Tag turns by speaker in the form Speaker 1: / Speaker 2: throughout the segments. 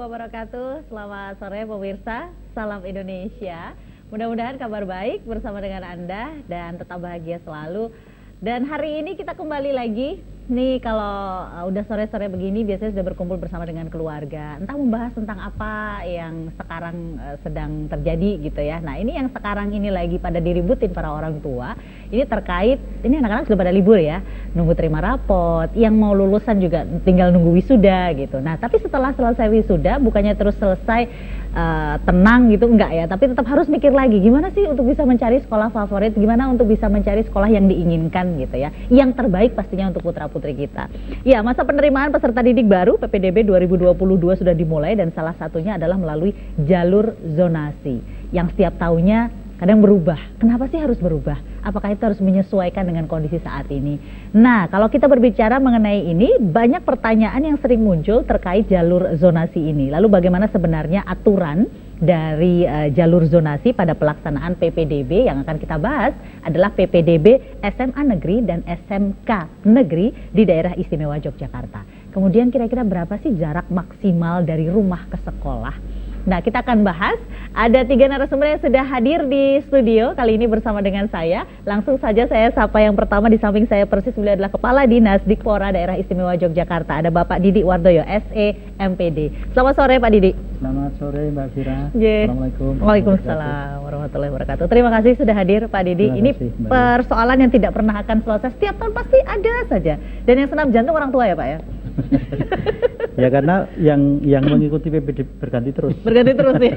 Speaker 1: wabarakatuh. Selamat sore pemirsa, salam Indonesia. Mudah-mudahan kabar baik bersama dengan Anda dan tetap bahagia selalu. Dan hari ini kita kembali lagi, nih kalau udah sore-sore begini biasanya sudah berkumpul bersama dengan keluarga. Entah membahas tentang apa yang sekarang sedang terjadi gitu ya. Nah ini yang sekarang ini lagi pada diributin para orang tua. Ini terkait, ini anak-anak sudah pada libur ya. Nunggu terima rapot, yang mau lulusan juga tinggal nunggu wisuda gitu. Nah tapi setelah selesai wisuda bukannya terus selesai tenang gitu, enggak ya, tapi tetap harus mikir lagi gimana sih untuk bisa mencari sekolah favorit, gimana untuk bisa mencari sekolah yang diinginkan gitu ya, yang terbaik pastinya untuk putra-putri kita. Ya, masa penerimaan peserta didik baru PPDB 2022 sudah dimulai dan salah satunya adalah melalui jalur zonasi yang setiap tahunnya kadang berubah. Kenapa sih harus berubah? Apakah itu harus menyesuaikan dengan kondisi saat ini? Nah, kalau kita berbicara mengenai ini, banyak pertanyaan yang sering muncul terkait jalur zonasi ini. Lalu bagaimana sebenarnya aturan dari jalur zonasi pada pelaksanaan PPDB yang akan kita bahas adalah PPDB SMA Negeri dan SMK Negeri di Daerah Istimewa Yogyakarta. Kemudian kira-kira berapa sih jarak maksimal dari rumah ke sekolah? Nah, kita akan bahas, ada 3 narasumber yang sudah hadir di studio kali ini bersama dengan saya. Langsung saja saya sapa yang pertama, di samping saya persis beliau adalah Kepala Dinas Dikpora Daerah Istimewa Yogyakarta. Ada Bapak Didi Wardoyo, SE MPD. Selamat sore Pak Didi.
Speaker 2: Selamat sore Mbak Fira.
Speaker 1: Assalamualaikum. Waalaikumsalam warahmatullahi wabarakatuh. Terima kasih sudah hadir Pak Didi. Ini persoalan yang tidak pernah akan selesai, setiap tahun pasti ada saja. Dan yang senam jantung orang tua ya Pak ya?
Speaker 2: Ya karena yang mengikuti PPDB berganti terus. Berganti terus ya.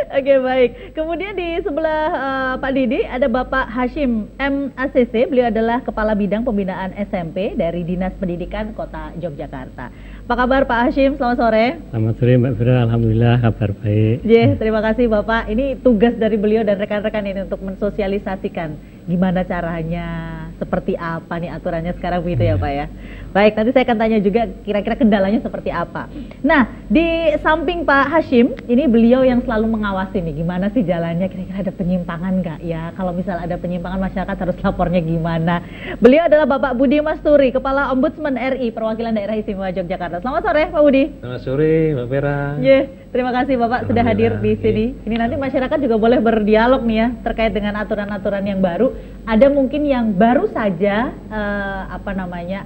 Speaker 1: Oke, baik. Kemudian di sebelah Pak Didi ada Bapak Hashim MACC. Beliau adalah Kepala Bidang Pembinaan SMP dari Dinas Pendidikan Kota Yogyakarta. Apa kabar Pak Hashim? Selamat sore.
Speaker 3: Selamat sore Mbak Fira, alhamdulillah kabar baik.
Speaker 1: Terima kasih Bapak. Ini tugas dari beliau dan rekan-rekan ini untuk mensosialisasikan gimana caranya, seperti apa nih aturannya sekarang begitu ya Pak ya. Baik, nanti saya akan tanya juga kira-kira kendalanya seperti apa. Nah, di samping Pak Hashim, ini beliau yang selalu mengawasi nih gimana sih jalannya, kira-kira ada penyimpangan nggak ya? Kalau misal ada penyimpangan masyarakat harus lapornya gimana? Beliau adalah Bapak Budi Masturi, Kepala Ombudsman RI Perwakilan Daerah Istimewa Yogyakarta. Selamat sore Pak Budi.
Speaker 3: Selamat sore Mbak Vera.
Speaker 1: Terima kasih Bapak sudah hadir di sini. Ini nanti masyarakat juga boleh berdialog nih ya terkait dengan aturan-aturan yang baru. Ada mungkin yang baru saja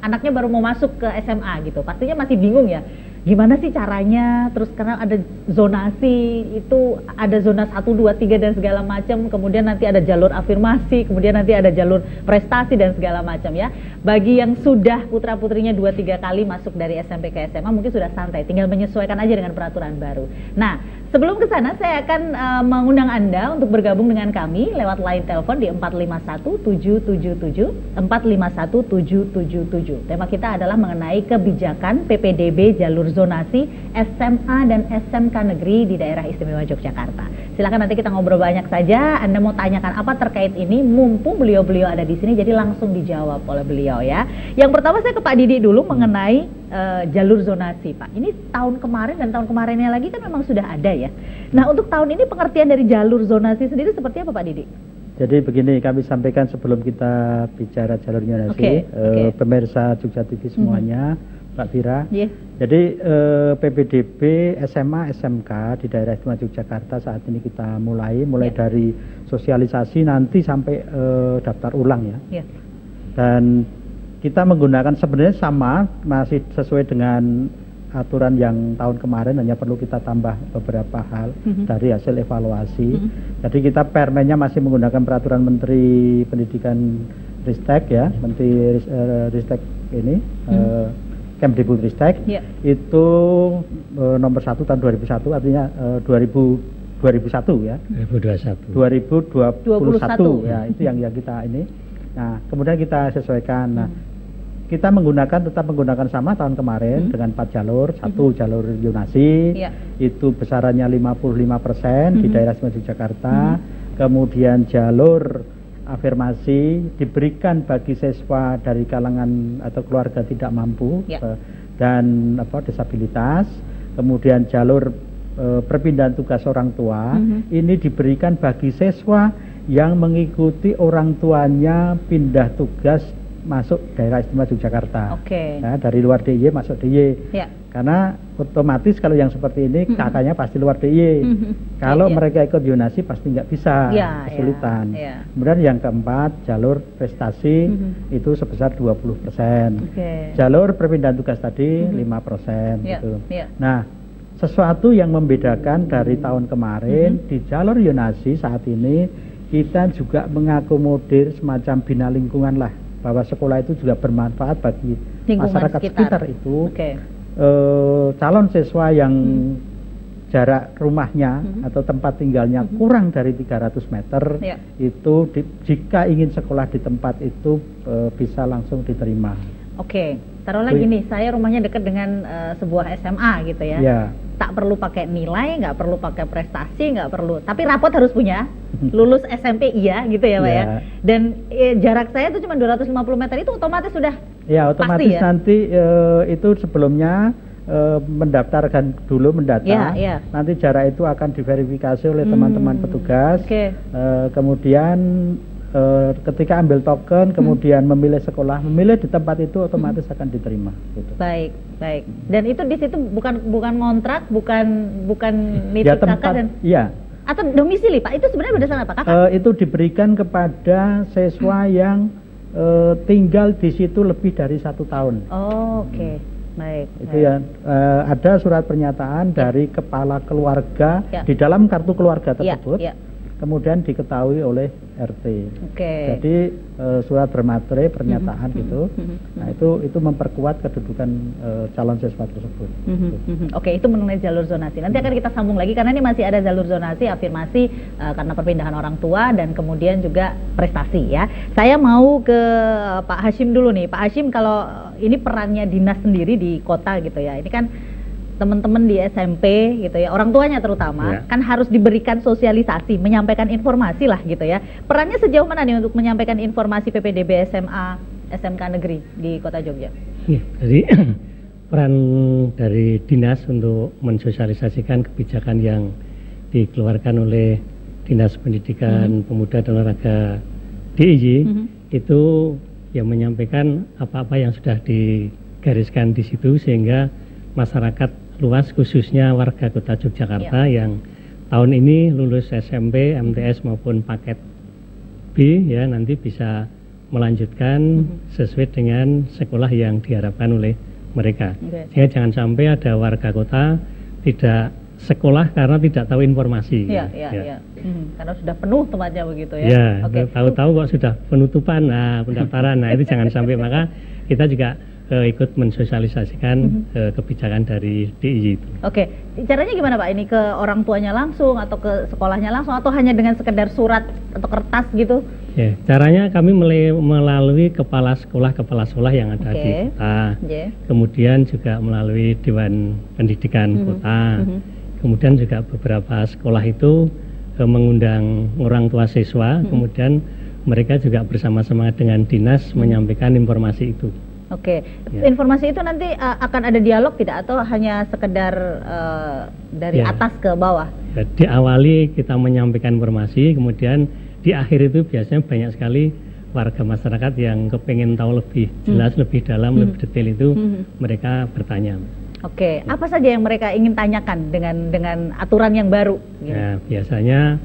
Speaker 1: anaknya baru mau masuk ke SMA gitu. Pastinya masih bingung ya. Gimana sih caranya? Terus karena ada zonasi, itu ada zona 1, 2, 3 dan segala macam. Kemudian nanti ada jalur afirmasi, kemudian nanti ada jalur prestasi dan segala macam ya. Bagi yang sudah putra-putrinya 2-3 kali masuk dari SMP ke SMA mungkin sudah santai, tinggal menyesuaikan aja dengan peraturan baru. Nah, sebelum ke sana saya akan mengundang Anda untuk bergabung dengan kami lewat line telepon di 451777 451777. Tema kita adalah mengenai kebijakan PPDB jalur zonasi SMA dan SMK Negeri di Daerah Istimewa Yogyakarta. Silakan nanti kita ngobrol banyak saja. Anda mau tanyakan apa terkait ini, mumpung beliau-beliau ada di sini, jadi langsung dijawab oleh beliau ya. Yang pertama saya ke Pak Didi dulu mengenai jalur zonasi Pak. Ini tahun kemarin dan tahun kemarinnya lagi kan memang sudah ada ya. Nah untuk tahun ini pengertian dari jalur zonasi sendiri seperti apa Pak Didi?
Speaker 2: Jadi begini, kami sampaikan sebelum kita bicara jalur zonasi, pemirsa Jogja TV semuanya, Mbak Fira. Jadi PPDB SMA SMK di daerah Istimewa Yogyakarta saat ini kita mulai dari sosialisasi nanti sampai daftar ulang ya. Dan kita menggunakan sebenarnya sama, masih sesuai dengan aturan yang tahun kemarin, hanya perlu kita tambah beberapa hal dari hasil evaluasi. Jadi kita permennya masih menggunakan peraturan Menteri Pendidikan Ristek ya, Menteri Ristek ini Kemdikbudristek itu nomor 1 tahun 2001, artinya 2021 ya. 2021 ya, itu yang kita ini. Nah, kemudian kita sesuaikan. Nah, kita tetap menggunakan sama tahun kemarin dengan 4 jalur. Satu jalur zonasi, itu besarannya 55% di daerah Istimewa Yogyakarta. Kemudian jalur afirmasi diberikan bagi siswa dari kalangan atau keluarga tidak mampu dan disabilitas. Kemudian jalur perpindahan tugas orang tua ini diberikan bagi siswa yang mengikuti orang tuanya pindah tugas masuk daerah istimewa Yogyakarta.
Speaker 1: Nah,
Speaker 2: dari luar DIY masuk DIY. Karena otomatis kalau yang seperti ini kakaknya pasti luar DIY. Kalau mereka ikut zonasi pasti nggak bisa, kesulitan. Kemudian yang keempat, jalur prestasi itu sebesar 20%. Jalur perpindahan tugas tadi 5% gitu. Nah, sesuatu yang membedakan dari tahun kemarin di jalur zonasi saat ini kita juga mengakomodir semacam bina lingkungan lah, bahwa sekolah itu juga bermanfaat bagi masyarakat sekitar itu. Calon siswa yang jarak rumahnya atau tempat tinggalnya kurang dari 300 meter itu jika ingin sekolah di tempat itu bisa langsung diterima.
Speaker 1: Taruhlah gini, saya rumahnya dekat dengan sebuah SMA gitu ya. Tak perlu pakai nilai, nggak perlu pakai prestasi, nggak perlu, tapi rapot harus punya. Lulus SMP iya gitu ya Pak ya. Dan jarak saya itu cuma 250 meter, itu otomatis sudah
Speaker 2: otomatis
Speaker 1: pasti,
Speaker 2: nanti itu sebelumnya mendaftarkan dulu mendata. Nanti jarak itu akan diverifikasi oleh teman-teman petugas. Kemudian ketika ambil token, kemudian memilih sekolah, memilih di tempat itu otomatis akan diterima. Gitu.
Speaker 1: Baik. Dan itu di situ bukan kontrak, bukan nitip kakak dan atau domisili Pak, itu sebenarnya berdasarkan apa kakak?
Speaker 2: Itu diberikan kepada siswa yang tinggal di situ lebih dari 1 tahun.
Speaker 1: Baik.
Speaker 2: Itu ya, ada surat pernyataan dari kepala keluarga di dalam kartu keluarga tersebut. Kemudian diketahui oleh RT. Jadi surat bermaterai pernyataan gitu. Nah itu memperkuat kedudukan calon siswa tersebut.
Speaker 1: Itu mengenai jalur zonasi. Nanti akan kita sambung lagi karena ini masih ada jalur zonasi, afirmasi karena perpindahan orang tua dan kemudian juga prestasi ya. Saya mau ke Pak Hashim dulu nih. Pak Hashim, kalau ini perannya dinas sendiri di kota gitu ya. Ini kan teman-teman di SMP gitu ya, orang tuanya terutama kan harus diberikan sosialisasi, menyampaikan informasi lah gitu ya. Perannya sejauh mana nih untuk menyampaikan informasi PPDB SMA SMK negeri di Kota Jogja?
Speaker 3: Jadi peran dari dinas untuk mensosialisasikan kebijakan yang dikeluarkan oleh Dinas Pendidikan Pemuda dan Olahraga DIY itu ya menyampaikan apa-apa yang sudah digariskan di situ sehingga masyarakat luas khususnya warga Kota Yogyakarta yang tahun ini lulus SMP, MTS maupun paket B ya nanti bisa melanjutkan sesuai dengan sekolah yang diharapkan oleh mereka. Sehingga jangan sampai ada warga kota tidak sekolah karena tidak tahu informasi.
Speaker 1: Karena sudah penuh tempatnya begitu ya.
Speaker 3: Tahu-tahu kok sudah penutupan pendaftaran. Nah itu jangan sampai, maka kita juga ikut mensosialisasikan kebijakan dari DIY itu.
Speaker 1: Caranya gimana Pak? Ini ke orang tuanya langsung atau ke sekolahnya langsung atau hanya dengan sekedar surat atau kertas gitu?
Speaker 3: Caranya kami melalui kepala sekolah yang ada di kota. Kemudian juga melalui Dewan Pendidikan Kota. Kemudian juga beberapa sekolah itu mengundang orang tua siswa. Kemudian mereka juga bersama-sama dengan dinas menyampaikan informasi itu.
Speaker 1: Informasi itu nanti akan ada dialog tidak atau hanya sekedar dari atas ke bawah?
Speaker 3: Diawali kita menyampaikan informasi, kemudian di akhir itu biasanya banyak sekali warga masyarakat yang kepengen tahu lebih jelas, lebih dalam, lebih detail itu mereka bertanya.
Speaker 1: Apa saja yang mereka ingin tanyakan dengan aturan yang baru?
Speaker 3: Biasanya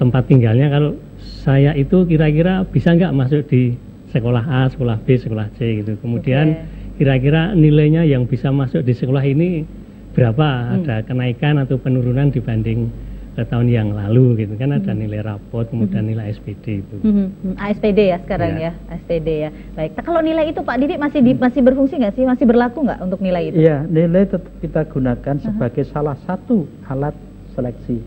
Speaker 3: tempat tinggalnya, kalau saya itu kira-kira bisa nggak masuk di sekolah A, sekolah B, sekolah C gitu. Kemudian kira-kira nilainya yang bisa masuk di sekolah ini berapa? Ada kenaikan atau penurunan dibanding tahun yang lalu gitu kan, ada nilai rapot, kemudian nilai SPD itu.
Speaker 1: ASPD ya sekarang ya, ASPD ya. Baik. Kalau nilai itu Pak Didik masih berfungsi nggak sih? Masih berlaku nggak untuk nilai itu?
Speaker 2: Iya, nilai tetap kita gunakan sebagai salah satu alat seleksi.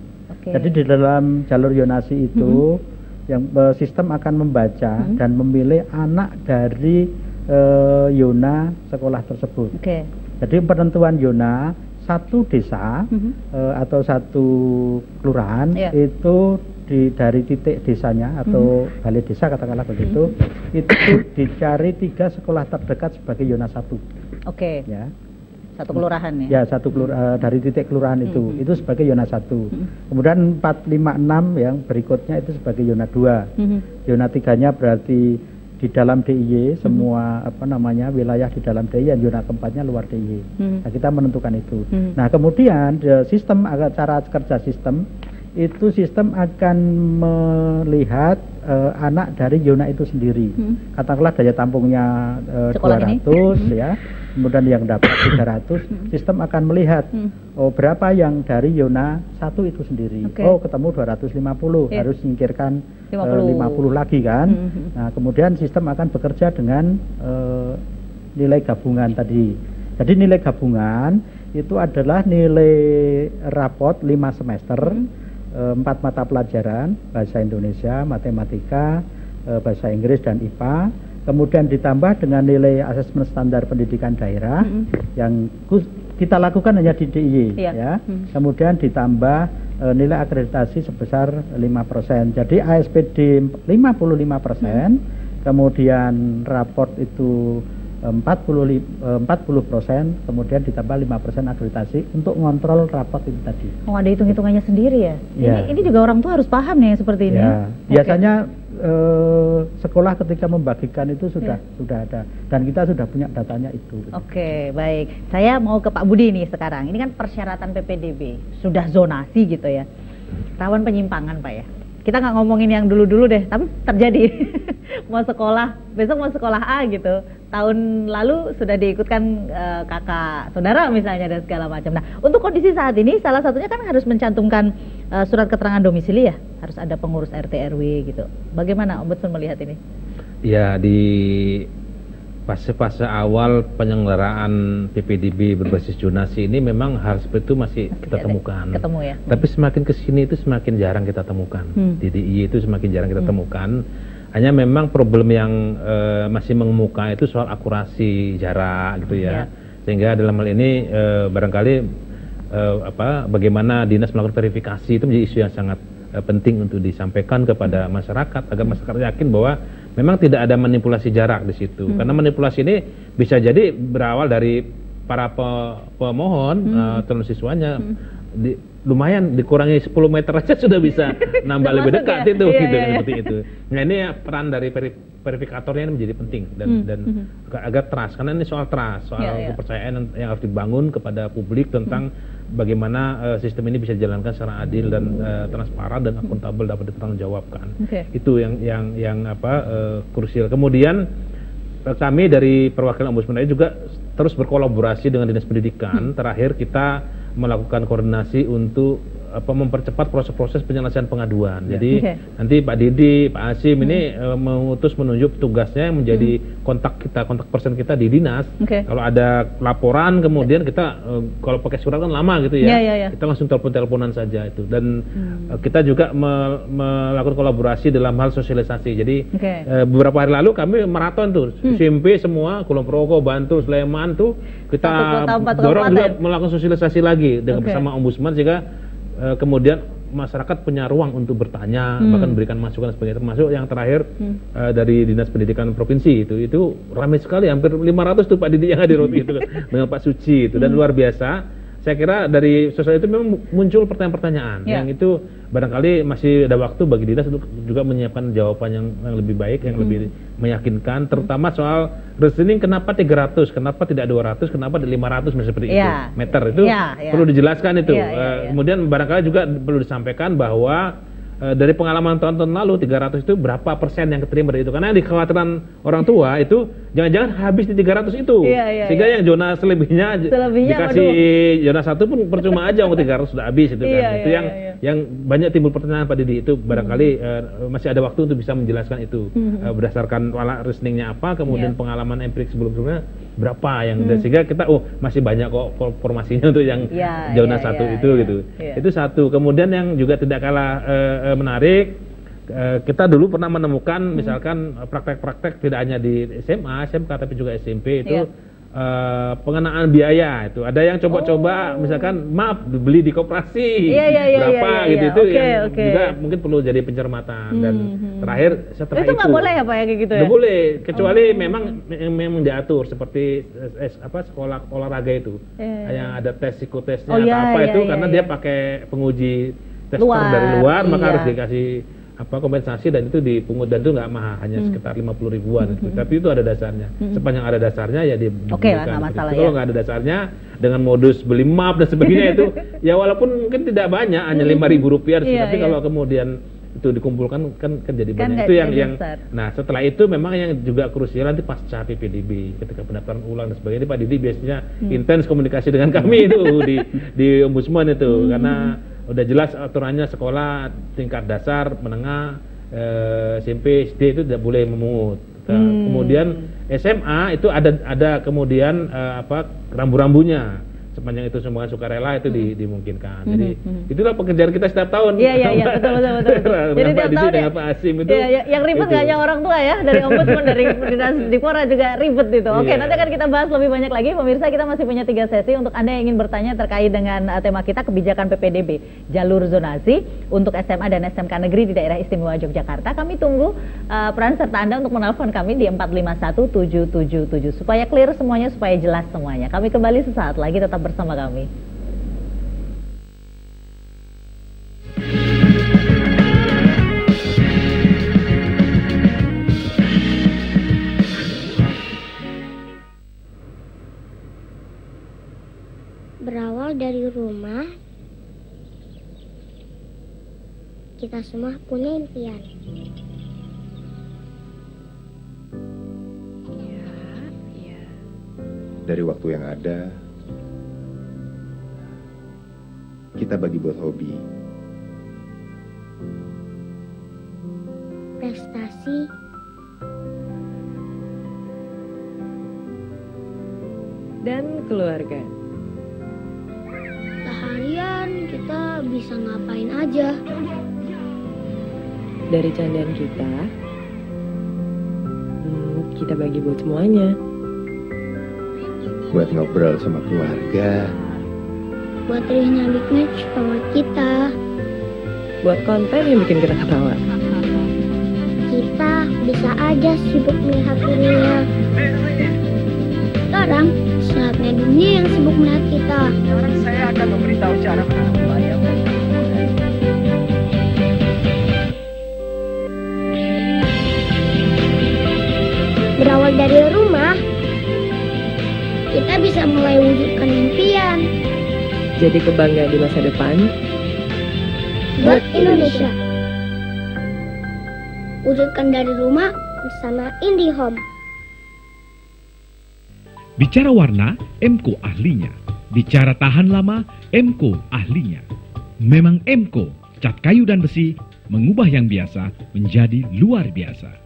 Speaker 2: Jadi di dalam jalur zonasi itu yang sistem akan membaca dan memilih anak dari zona sekolah tersebut. Jadi penentuan zona satu desa atau satu kelurahan itu dari titik desanya atau balai desa katakanlah begitu, itu dicari 3 sekolah terdekat sebagai zona 1. Ya.
Speaker 1: Satu kelurahan ya?
Speaker 2: Ya, satu dari titik kelurahan itu sebagai zona 1. Kemudian 4, 5, 6 yang berikutnya itu sebagai zona 2. Zona 3-nya berarti di dalam DIY, semua wilayah di dalam DIY yang zona keempatnya luar DIY. Nah, kita menentukan itu. Nah, kemudian sistem cara kerja sistem itu sistem akan melihat anak dari zona itu sendiri. Katakanlah daya tampungnya 200 ya. Kemudian yang dapat 300, sistem akan melihat berapa yang dari zona 1 itu sendiri. Oh, ketemu 250, harus singkirkan 50 lagi kan. Nah, kemudian sistem akan bekerja dengan nilai gabungan tadi. Jadi nilai gabungan itu adalah nilai rapot 5 semester, 4 mata pelajaran, bahasa Indonesia, matematika, bahasa Inggris dan IPA. Kemudian ditambah dengan nilai asesmen standar pendidikan daerah yang kita lakukan hanya di DIY ya. Kemudian ditambah nilai akreditasi sebesar 5%. Jadi ASPD 55%, kemudian raport itu 40%, kemudian ditambah 5% akreditasi untuk ngontrol raport itu tadi.
Speaker 1: Oh, ada hitung-hitungannya sendiri ya? Ini juga orang tua harus paham nih seperti ini.
Speaker 2: Ya. Biasanya sekolah ketika membagikan itu sudah ada, dan kita sudah punya datanya itu.
Speaker 1: Oke, baik. Saya mau ke Pak Budi nih sekarang. Ini kan persyaratan PPDB sudah zonasi gitu ya. Rawan penyimpangan Pak ya. Kita nggak ngomongin yang dulu-dulu deh, tapi terjadi. Besok mau sekolah A gitu. Tahun lalu sudah diikutkan kakak saudara misalnya dan segala macam. Nah, untuk kondisi saat ini salah satunya kan harus mencantumkan surat keterangan domisili ya, harus ada pengurus RT RW gitu. Bagaimana Ombudsman melihat ini?
Speaker 4: Ya, di fase-fase awal penyelenggaraan PPDB berbasis zonasi ini memang hal seperti itu masih kita temukan.
Speaker 1: Ketemu ya.
Speaker 4: Tapi semakin kesini itu semakin jarang kita temukan. Di DIY itu semakin jarang kita temukan. Hanya memang problem yang masih mengemuka itu soal akurasi jarak gitu ya. Sehingga dalam hal ini barangkali bagaimana dinas melakukan verifikasi itu menjadi isu yang sangat penting untuk disampaikan kepada masyarakat agar masyarakat yakin bahwa memang tidak ada manipulasi jarak di situ. Karena manipulasi ini bisa jadi berawal dari para pemohon calon siswanya lumayan dikurangi 10 meter aja sudah bisa nambah lebih dekat itu seperti itu. Nah, ini peran dari verifikatornya ini menjadi penting dan agak trust, karena ini soal trust, soal kepercayaan yang harus dibangun kepada publik tentang bagaimana sistem ini bisa dijalankan secara adil dan transparan dan akuntabel, dapat dipertanggungjawabkan. Itu yang krusial. Kemudian kami dari perwakilan Ombudsman juga terus berkolaborasi dengan Dinas Pendidikan. Terakhir kita melakukan koordinasi untuk mempercepat proses-proses penyelesaian pengaduan. Jadi nanti Pak Didi, Pak Hasim ini menunjuk tugasnya yang menjadi kontak person kita di dinas. Kalau ada laporan kemudian kita kalau pakai surat kan lama gitu ya. Kita langsung teleponan saja itu. Dan kita juga melakukan kolaborasi dalam hal sosialisasi. Jadi beberapa hari lalu kami maraton tuh SMP semua, Kulon Progo, Bantul, Sleman tuh kita dorong juga melakukan sosialisasi lagi dengan bersama Ombudsman sehingga kemudian masyarakat punya ruang untuk bertanya, bahkan memberikan masukan sebagainya. Termasuk yang terakhir dari Dinas Pendidikan Provinsi itu ramai sekali, hampir 500 tuh Pak Didi yang hadir waktu itu dengan Pak Suci itu, dan luar biasa. Saya kira dari sosial itu memang muncul pertanyaan-pertanyaan yang itu barangkali masih ada waktu bagi dinas untuk juga menyiapkan jawaban yang lebih baik, yang lebih meyakinkan, terutama soal reasoning kenapa 300, kenapa tidak 200, kenapa 500 seperti itu meter itu perlu dijelaskan itu. Kemudian barangkali juga perlu disampaikan bahwa dari pengalaman tahun-tahun lalu 300 itu berapa persen yang keterima dari itu, karena yang dikhawatiran orang tua itu jangan-jangan habis di 300 itu sehingga yang zona selebihnya dikasih zona 1 pun percuma aja, 300 sudah habis itu kan. Itu yang banyak timbul pertanyaan Pak Didi itu, barangkali masih ada waktu untuk bisa menjelaskan itu berdasarkan pola reasoningnya apa, kemudian pengalaman empirik sebelum-sebelumnya berapa yang sehingga kita masih banyak kok formasinya untuk yang zona 1 itu gitu. Itu satu. Kemudian yang juga tidak kalah menarik, kita dulu pernah menemukan misalkan praktek-praktek tidak hanya di SMA, SMK tapi juga SMP itu pengenaan biaya itu. Ada yang coba-coba misalkan maaf beli di koperasi berapa gitu itu yang juga mungkin perlu jadi pencermatan. Dan terakhir setelah itu
Speaker 1: nggak boleh apa ya kayak gitu ya?
Speaker 4: Nggak boleh, kecuali memang diatur seperti sekolah olahraga itu yang ada tes psikotesnya atau apa itu karena dia pakai penguji tester dari luar, maka harus dikasih kompensasi dan itu dipungut dan itu nggak mahal, hanya sekitar 50 ribuan gitu. Tapi itu ada dasarnya. Sepanjang ada dasarnya ya diberikan.
Speaker 1: Oke lah, nggak masalah ya.
Speaker 4: Kalau nggak ada dasarnya dengan modus beli map dan sebagainya itu ya walaupun mungkin tidak banyak, hanya 5 ribu rupiah. Tapi kalau kemudian itu dikumpulkan kan jadi banyak. Itu yang nah setelah itu memang yang juga krusial nanti pasca PPDB ketika pendaftaran ulang dan sebagainya. Pak Didi biasanya intens komunikasi dengan kami itu di Ombudsman itu karena udah jelas aturannya sekolah tingkat dasar, menengah, SMP, SD itu tidak boleh memungut. Kemudian SMA itu ada kemudian rambu-rambunya. Sepanjang itu semua sukarela itu dimungkinkan. Jadi itulah pekerjaan kita setiap tahun.
Speaker 1: Iya, betul. Jadi tiap tahun
Speaker 4: dengan Pak Asim itu.
Speaker 1: Yang ribet nggak hanya orang tua ya, dari Ombudsman, dari Dinas Dikpora juga ribet itu. Oke, nanti akan kita bahas lebih banyak lagi. Pemirsa, kita masih punya 3 sesi untuk Anda yang ingin bertanya terkait dengan tema kita kebijakan PPDB, jalur zonasi untuk SMA dan SMK negeri di Daerah Istimewa Yogyakarta. Kami tunggu peran serta Anda untuk menelpon kami di 451777 supaya clear semuanya, supaya jelas semuanya. Kami kembali sesaat lagi, tetap bersama kami.
Speaker 5: Berawal dari rumah, kita semua punya impian.
Speaker 6: Dari waktu yang ada, kita bagi buat hobi.
Speaker 5: Prestasi,
Speaker 7: dan keluarga.
Speaker 5: seharian kita bisa ngapain aja.
Speaker 7: Dari candaan kita bagi buat semuanya.
Speaker 6: Buat ngobrol sama keluarga.
Speaker 5: Buat rilisnya Big Match favorit kita.
Speaker 7: Buat konten yang bikin kita ketawa.
Speaker 5: Kita bisa aja sibuk melihat dunia. Sekarang saatnya dunia yang sibuk melihat kita.
Speaker 8: Sekarang saya akan memberitahu cara menanam bayam.
Speaker 5: Berawal dari rumah, kita bisa mulai wujudkan impian.
Speaker 7: Jadi kebanggaan di masa depan
Speaker 5: Buat Indonesia. Wujudkan dari rumah bersama IndiHome.
Speaker 9: Bicara warna, Emco ahlinya. Bicara tahan lama, Emco ahlinya. Memang Emco, cat kayu dan besi, mengubah yang biasa menjadi luar biasa.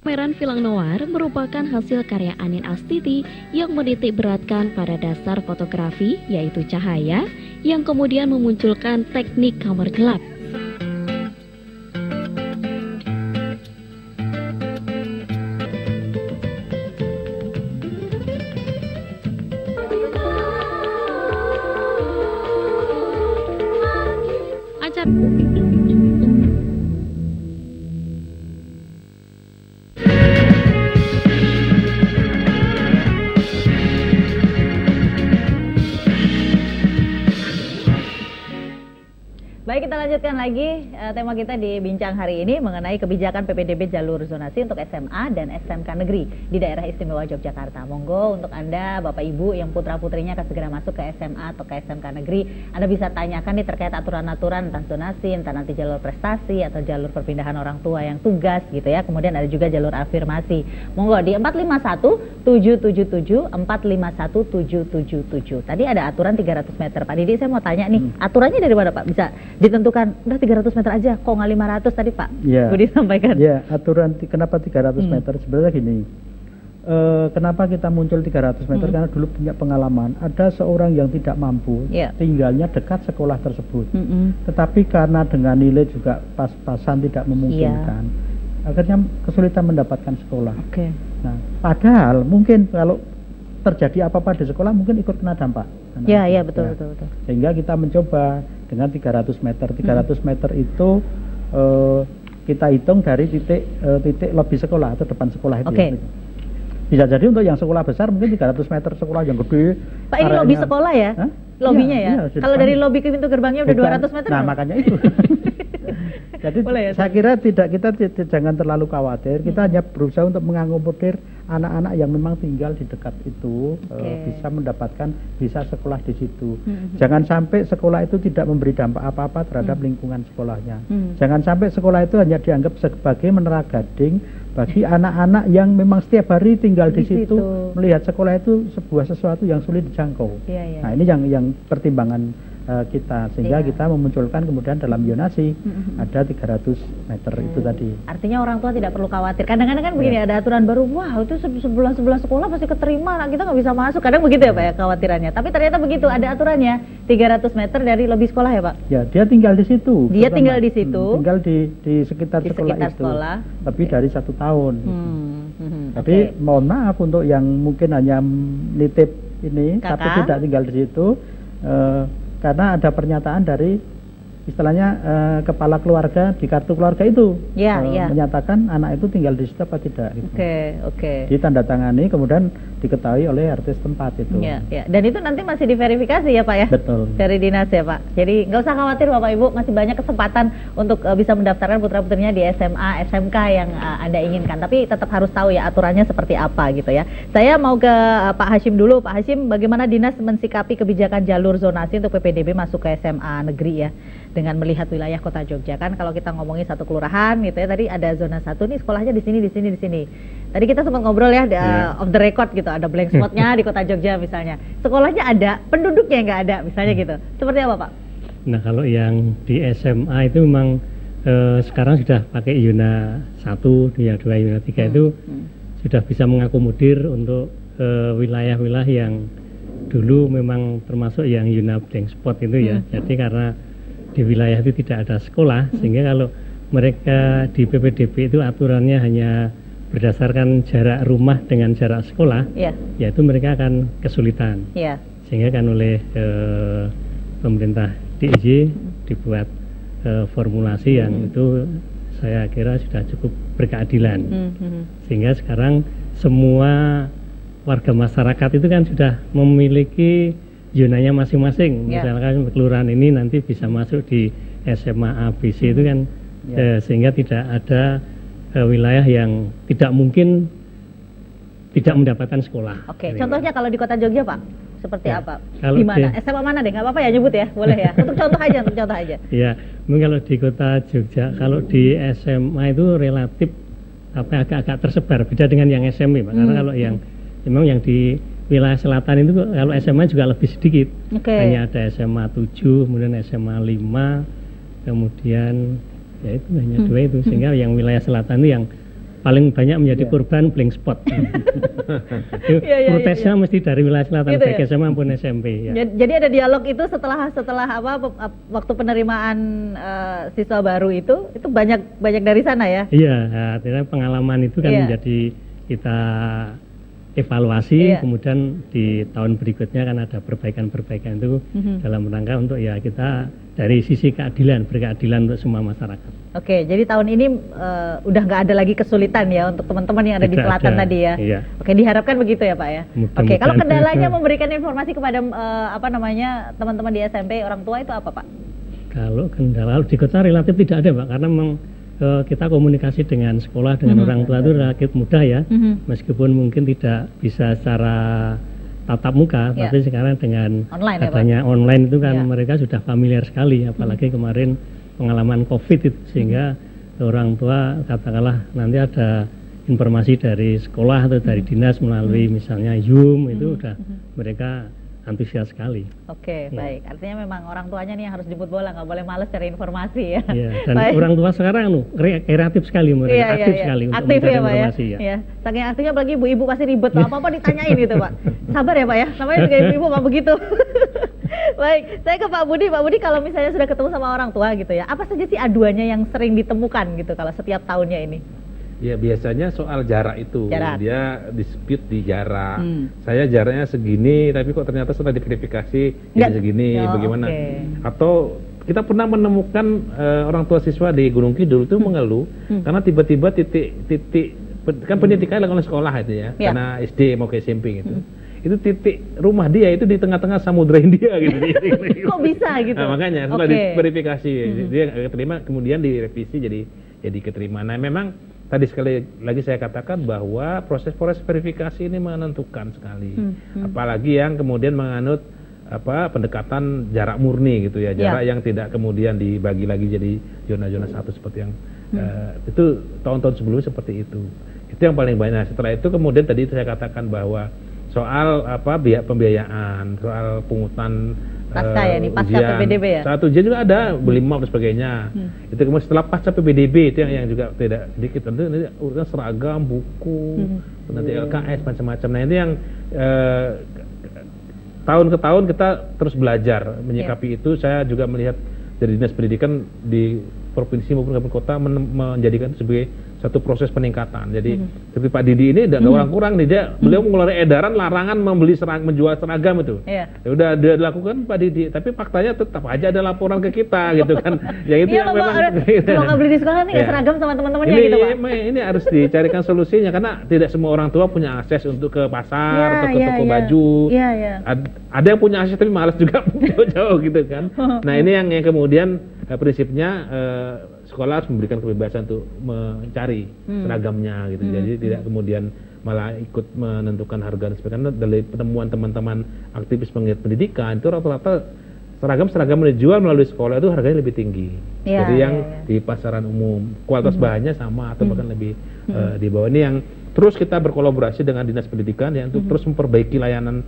Speaker 10: Pameran Film Noir merupakan hasil karya Anin Astiti yang menitik beratkan pada dasar fotografi, yaitu cahaya, yang kemudian memunculkan teknik kamar gelap.
Speaker 1: Baik, kita lanjutkan lagi tema kita di bincang hari ini mengenai kebijakan PPDB jalur zonasi untuk SMA dan SMK negeri di Daerah Istimewa Yogyakarta. Monggo untuk Anda Bapak Ibu yang putra-putrinya akan segera masuk ke SMA atau ke SMK negeri, Anda bisa tanyakan nih terkait aturan-aturan tentang zonasi, entah nanti jalur prestasi atau jalur perpindahan orang tua yang tugas gitu ya. Kemudian ada juga jalur afirmasi. Monggo di 451777 451777. Tadi ada aturan 300 meter. Pak Didi, saya mau tanya nih, aturannya dari mana Pak? Bisa ditentukan udah 300 meter aja, kok nggak 500 tadi Pak?
Speaker 2: Ya.
Speaker 1: Budi sampaikan.
Speaker 2: Ya, aturan kenapa 300 meter sebenarnya gini. Kenapa kita muncul 300 meter? Karena dulu punya pengalaman ada seorang yang tidak mampu, tinggalnya dekat sekolah tersebut. Tetapi karena dengan nilai juga pas-pasan tidak memungkinkan, akhirnya kesulitan mendapatkan sekolah. Nah, padahal mungkin kalau terjadi apa-apa di sekolah mungkin ikut kena dampak.
Speaker 1: Iya, betul.
Speaker 2: Sehingga kita mencoba dengan 300 meter. 300 meter itu kita hitung dari titik lobi sekolah atau depan sekolah itu. Bisa jadi untuk yang sekolah besar mungkin 300 meter sekolah yang gede.
Speaker 1: Pak, ini lobi sekolah ya?
Speaker 2: Hah?
Speaker 1: Lobinya
Speaker 2: Iya,
Speaker 1: ya? Kalau dari lobi ke pintu gerbangnya udah 200 meter?
Speaker 2: Nah, makanya itu. Jadi
Speaker 1: ya,
Speaker 2: saya kira kita jangan terlalu khawatir. Kita hanya berusaha untuk mengakomodir anak-anak yang memang tinggal di dekat itu bisa mendapatkan bisa sekolah di situ. Jangan sampai sekolah itu tidak memberi dampak apa-apa terhadap lingkungan sekolahnya. Jangan sampai sekolah itu hanya dianggap sebagai menara gading bagi anak-anak yang memang setiap hari tinggal di situ, melihat sekolah itu sebuah sesuatu yang sulit dijangkau. Nah, ini yang pertimbangan kita, sehingga kita memunculkan kemudian dalam zonasi ada 300 meter itu tadi.
Speaker 1: Artinya orang tua tidak perlu khawatir. Kadang-kadang kan begini, ada aturan baru, wah itu sebelah sekolah pasti keterima, nah kita nggak bisa masuk. Kadang begitu ya Pak ya kekhawatirannya. Tapi ternyata begitu, ada aturannya 300 meter dari lobi sekolah ya Pak?
Speaker 2: Ya, dia tinggal di situ.
Speaker 1: Dia tinggal di situ.
Speaker 2: Tinggal di sekitar sekolah itu. Lebih dari 1 tahun. Tapi mohon maaf untuk yang mungkin hanya nitip ini, tapi tidak tinggal di situ. Karena ada pernyataan dari istilahnya kepala keluarga di kartu keluarga itu menyatakan anak itu tinggal di situ apa tidak. Gitu. Ditandatangani kemudian diketahui oleh RT setempat itu.
Speaker 1: Dan itu nanti masih diverifikasi ya Pak ya?
Speaker 2: Betul.
Speaker 1: Dari dinas ya Pak. Jadi nggak usah khawatir Bapak Ibu, masih banyak kesempatan untuk bisa mendaftarkan putra-putrinya di SMA, SMK yang Anda inginkan. Tapi tetap harus tahu ya aturannya seperti apa gitu ya. Saya mau ke Pak Hashim dulu. Pak Hashim, bagaimana dinas mensikapi kebijakan jalur zonasi untuk PPDB masuk ke SMA negeri ya? Dengan melihat wilayah Kota Jogja, kan kalau kita ngomongin satu kelurahan gitu ya, tadi ada zona 1 nih sekolahnya di sini. Tadi kita sempat ngobrol ya off the record gitu, ada blank spotnya di Kota Jogja misalnya. Sekolahnya ada, penduduknya nggak ada misalnya gitu. Seperti apa Pak?
Speaker 3: Nah, kalau yang di SMA itu memang sekarang sudah pakai Yuna 1, Yuna 2, Yuna 3 itu sudah bisa mengakomodir untuk wilayah-wilayah yang dulu memang termasuk yang Yuna blank spot itu ya. Jadi karena di wilayah itu tidak ada sekolah, sehingga kalau mereka di PPDB itu aturannya hanya berdasarkan jarak rumah dengan jarak sekolah, yaitu mereka akan kesulitan. Sehingga kan oleh pemerintah DIY dibuat formulasi yang itu saya kira sudah cukup berkeadilan. Sehingga sekarang semua warga masyarakat itu kan sudah memiliki zonanya masing-masing. Misalkan kelurahan ini nanti bisa masuk di SMA ABC itu kan, sehingga tidak ada wilayah yang tidak mungkin tidak mendapatkan sekolah.
Speaker 1: Contohnya kalau di Kota Jogja Pak, seperti apa? Di mana? SMA mana deh? Nggak apa-apa ya nyebut ya, boleh ya. Untuk contoh aja. Ya,
Speaker 3: mungkin kalau di Kota Jogja, kalau di SMA itu relatif agak-agak tersebar, beda dengan yang SMP Pak. Karena kalau yang memang yang di wilayah selatan itu kalau SMA juga lebih sedikit. Hanya ada SMA 7, kemudian SMA 5, kemudian ya itu hanya 2 itu, sehingga yang wilayah selatan itu yang paling banyak menjadi korban blank spot. Protesnya mesti dari wilayah selatan, baik SMA maupun SMP.
Speaker 1: Jadi ada dialog itu setelah waktu penerimaan siswa baru itu banyak dari sana ya?
Speaker 3: Iya, artinya pengalaman itu kan menjadi kita evaluasi, kemudian di tahun berikutnya kan ada perbaikan-perbaikan itu dalam rangka untuk ya kita dari sisi berkeadilan untuk semua masyarakat.
Speaker 1: Jadi tahun ini udah nggak ada lagi kesulitan ya untuk teman-teman yang ada di selatan tadi ya. Diharapkan begitu ya Pak ya. Kalau kendalanya memberikan informasi kepada teman-teman di SMP, orang tua itu apa Pak?
Speaker 3: Kalau kendala di kota relatif tidak ada Pak, karena memang kita komunikasi dengan sekolah, dengan orang tua itu relatif mudah ya, meskipun mungkin tidak bisa secara tatap muka, tapi sekarang dengan adanya online itu kan mereka sudah familiar sekali, apalagi kemarin pengalaman COVID itu, sehingga orang tua katakanlah nanti ada informasi dari sekolah atau dari dinas melalui misalnya Zoom itu udah mereka antusias sekali.
Speaker 1: Baik. Artinya memang orang tuanya nih yang harus jemput bola, nggak boleh males cari informasi ya.
Speaker 3: Dan orang tua sekarang kreatif sekali, mereka aktif sekali untuk mencari informasi ya.
Speaker 1: Saking aktifnya apalagi ibu-ibu pasti ribet, apa-apa ditanyain gitu Pak. Sabar ya Pak ya, namanya juga ibu-ibu Pak begitu. Baik, saya ke Pak Budi. Pak Budi, kalau misalnya sudah ketemu sama orang tua gitu ya, apa saja sih aduannya yang sering ditemukan gitu kalau setiap tahunnya ini?
Speaker 4: Ya biasanya soal jarak itu, dia dispute di jarak. Saya jaraknya segini, tapi kok ternyata setelah diverifikasi jadi segini, bagaimana? Atau kita pernah menemukan orang tua siswa di Gunung Kidul itu mengeluh karena tiba-tiba titik kan pendidikan dilakukan oleh sekolah itu ya, karena SD mau ke SMP gitu. Itu titik rumah dia itu di tengah-tengah Samudra India gitu.
Speaker 1: Kok bisa gitu?
Speaker 4: Nah, makanya setelah diverifikasi dia keterima, kemudian direvisi jadi keterima. Nah, memang tadi sekali lagi saya katakan bahwa proses verifikasi ini menentukan sekali. Apalagi yang kemudian menganut pendekatan jarak murni gitu ya, jarak yang tidak kemudian dibagi lagi jadi zona-zona satu seperti yang itu tahun-tahun sebelumnya seperti itu. Itu yang paling banyak. Setelah itu kemudian tadi saya katakan bahwa soal biaya pembiayaan, soal pungutan
Speaker 1: pasca pasca PPDB ya.
Speaker 4: Saat ujian juga ada beli map dan sebagainya. Itu kemudian setelah pasca PPDB itu yang juga tidak sedikit, tentu ini urusan seragam, buku, nanti LKS macam-macam. Nah, ini yang tahun ke tahun kita terus belajar menyikapi itu. Saya juga melihat dari Dinas Pendidikan di provinsi maupun kabupaten kota menjadikan itu sebagai satu proses peningkatan. Jadi seperti Pak Didi ini tidak orang kurang nih, beliau mengeluarkan edaran larangan menjual seragam itu. Ya udah dia dilakukan Pak Didi, tapi faktanya tetap aja ada laporan ke kita gitu kan. Ya itu yang memang
Speaker 1: kalau nggak beli di sekolah nih seragam sama teman-temannya gitu Pak.
Speaker 4: Ini harus dicarikan solusinya karena tidak semua orang tua punya akses untuk ke pasar atau ke toko baju. Ada yang punya akses tapi malas juga jauh-jauh gitu kan. Nah, ini yang kemudian prinsipnya sekolah harus memberikan kebebasan untuk mencari seragamnya gitu. Jadi tidak kemudian malah ikut menentukan harga dan sebagainya. Dari penemuan teman-teman aktivis penggiat pendidikan itu rata-rata seragam yang dijual melalui sekolah itu harganya lebih tinggi dari yang di pasaran umum. Kualitas bahannya sama atau bahkan lebih di bawah. Ini yang terus kita berkolaborasi dengan Dinas Pendidikan ya untuk terus memperbaiki layanan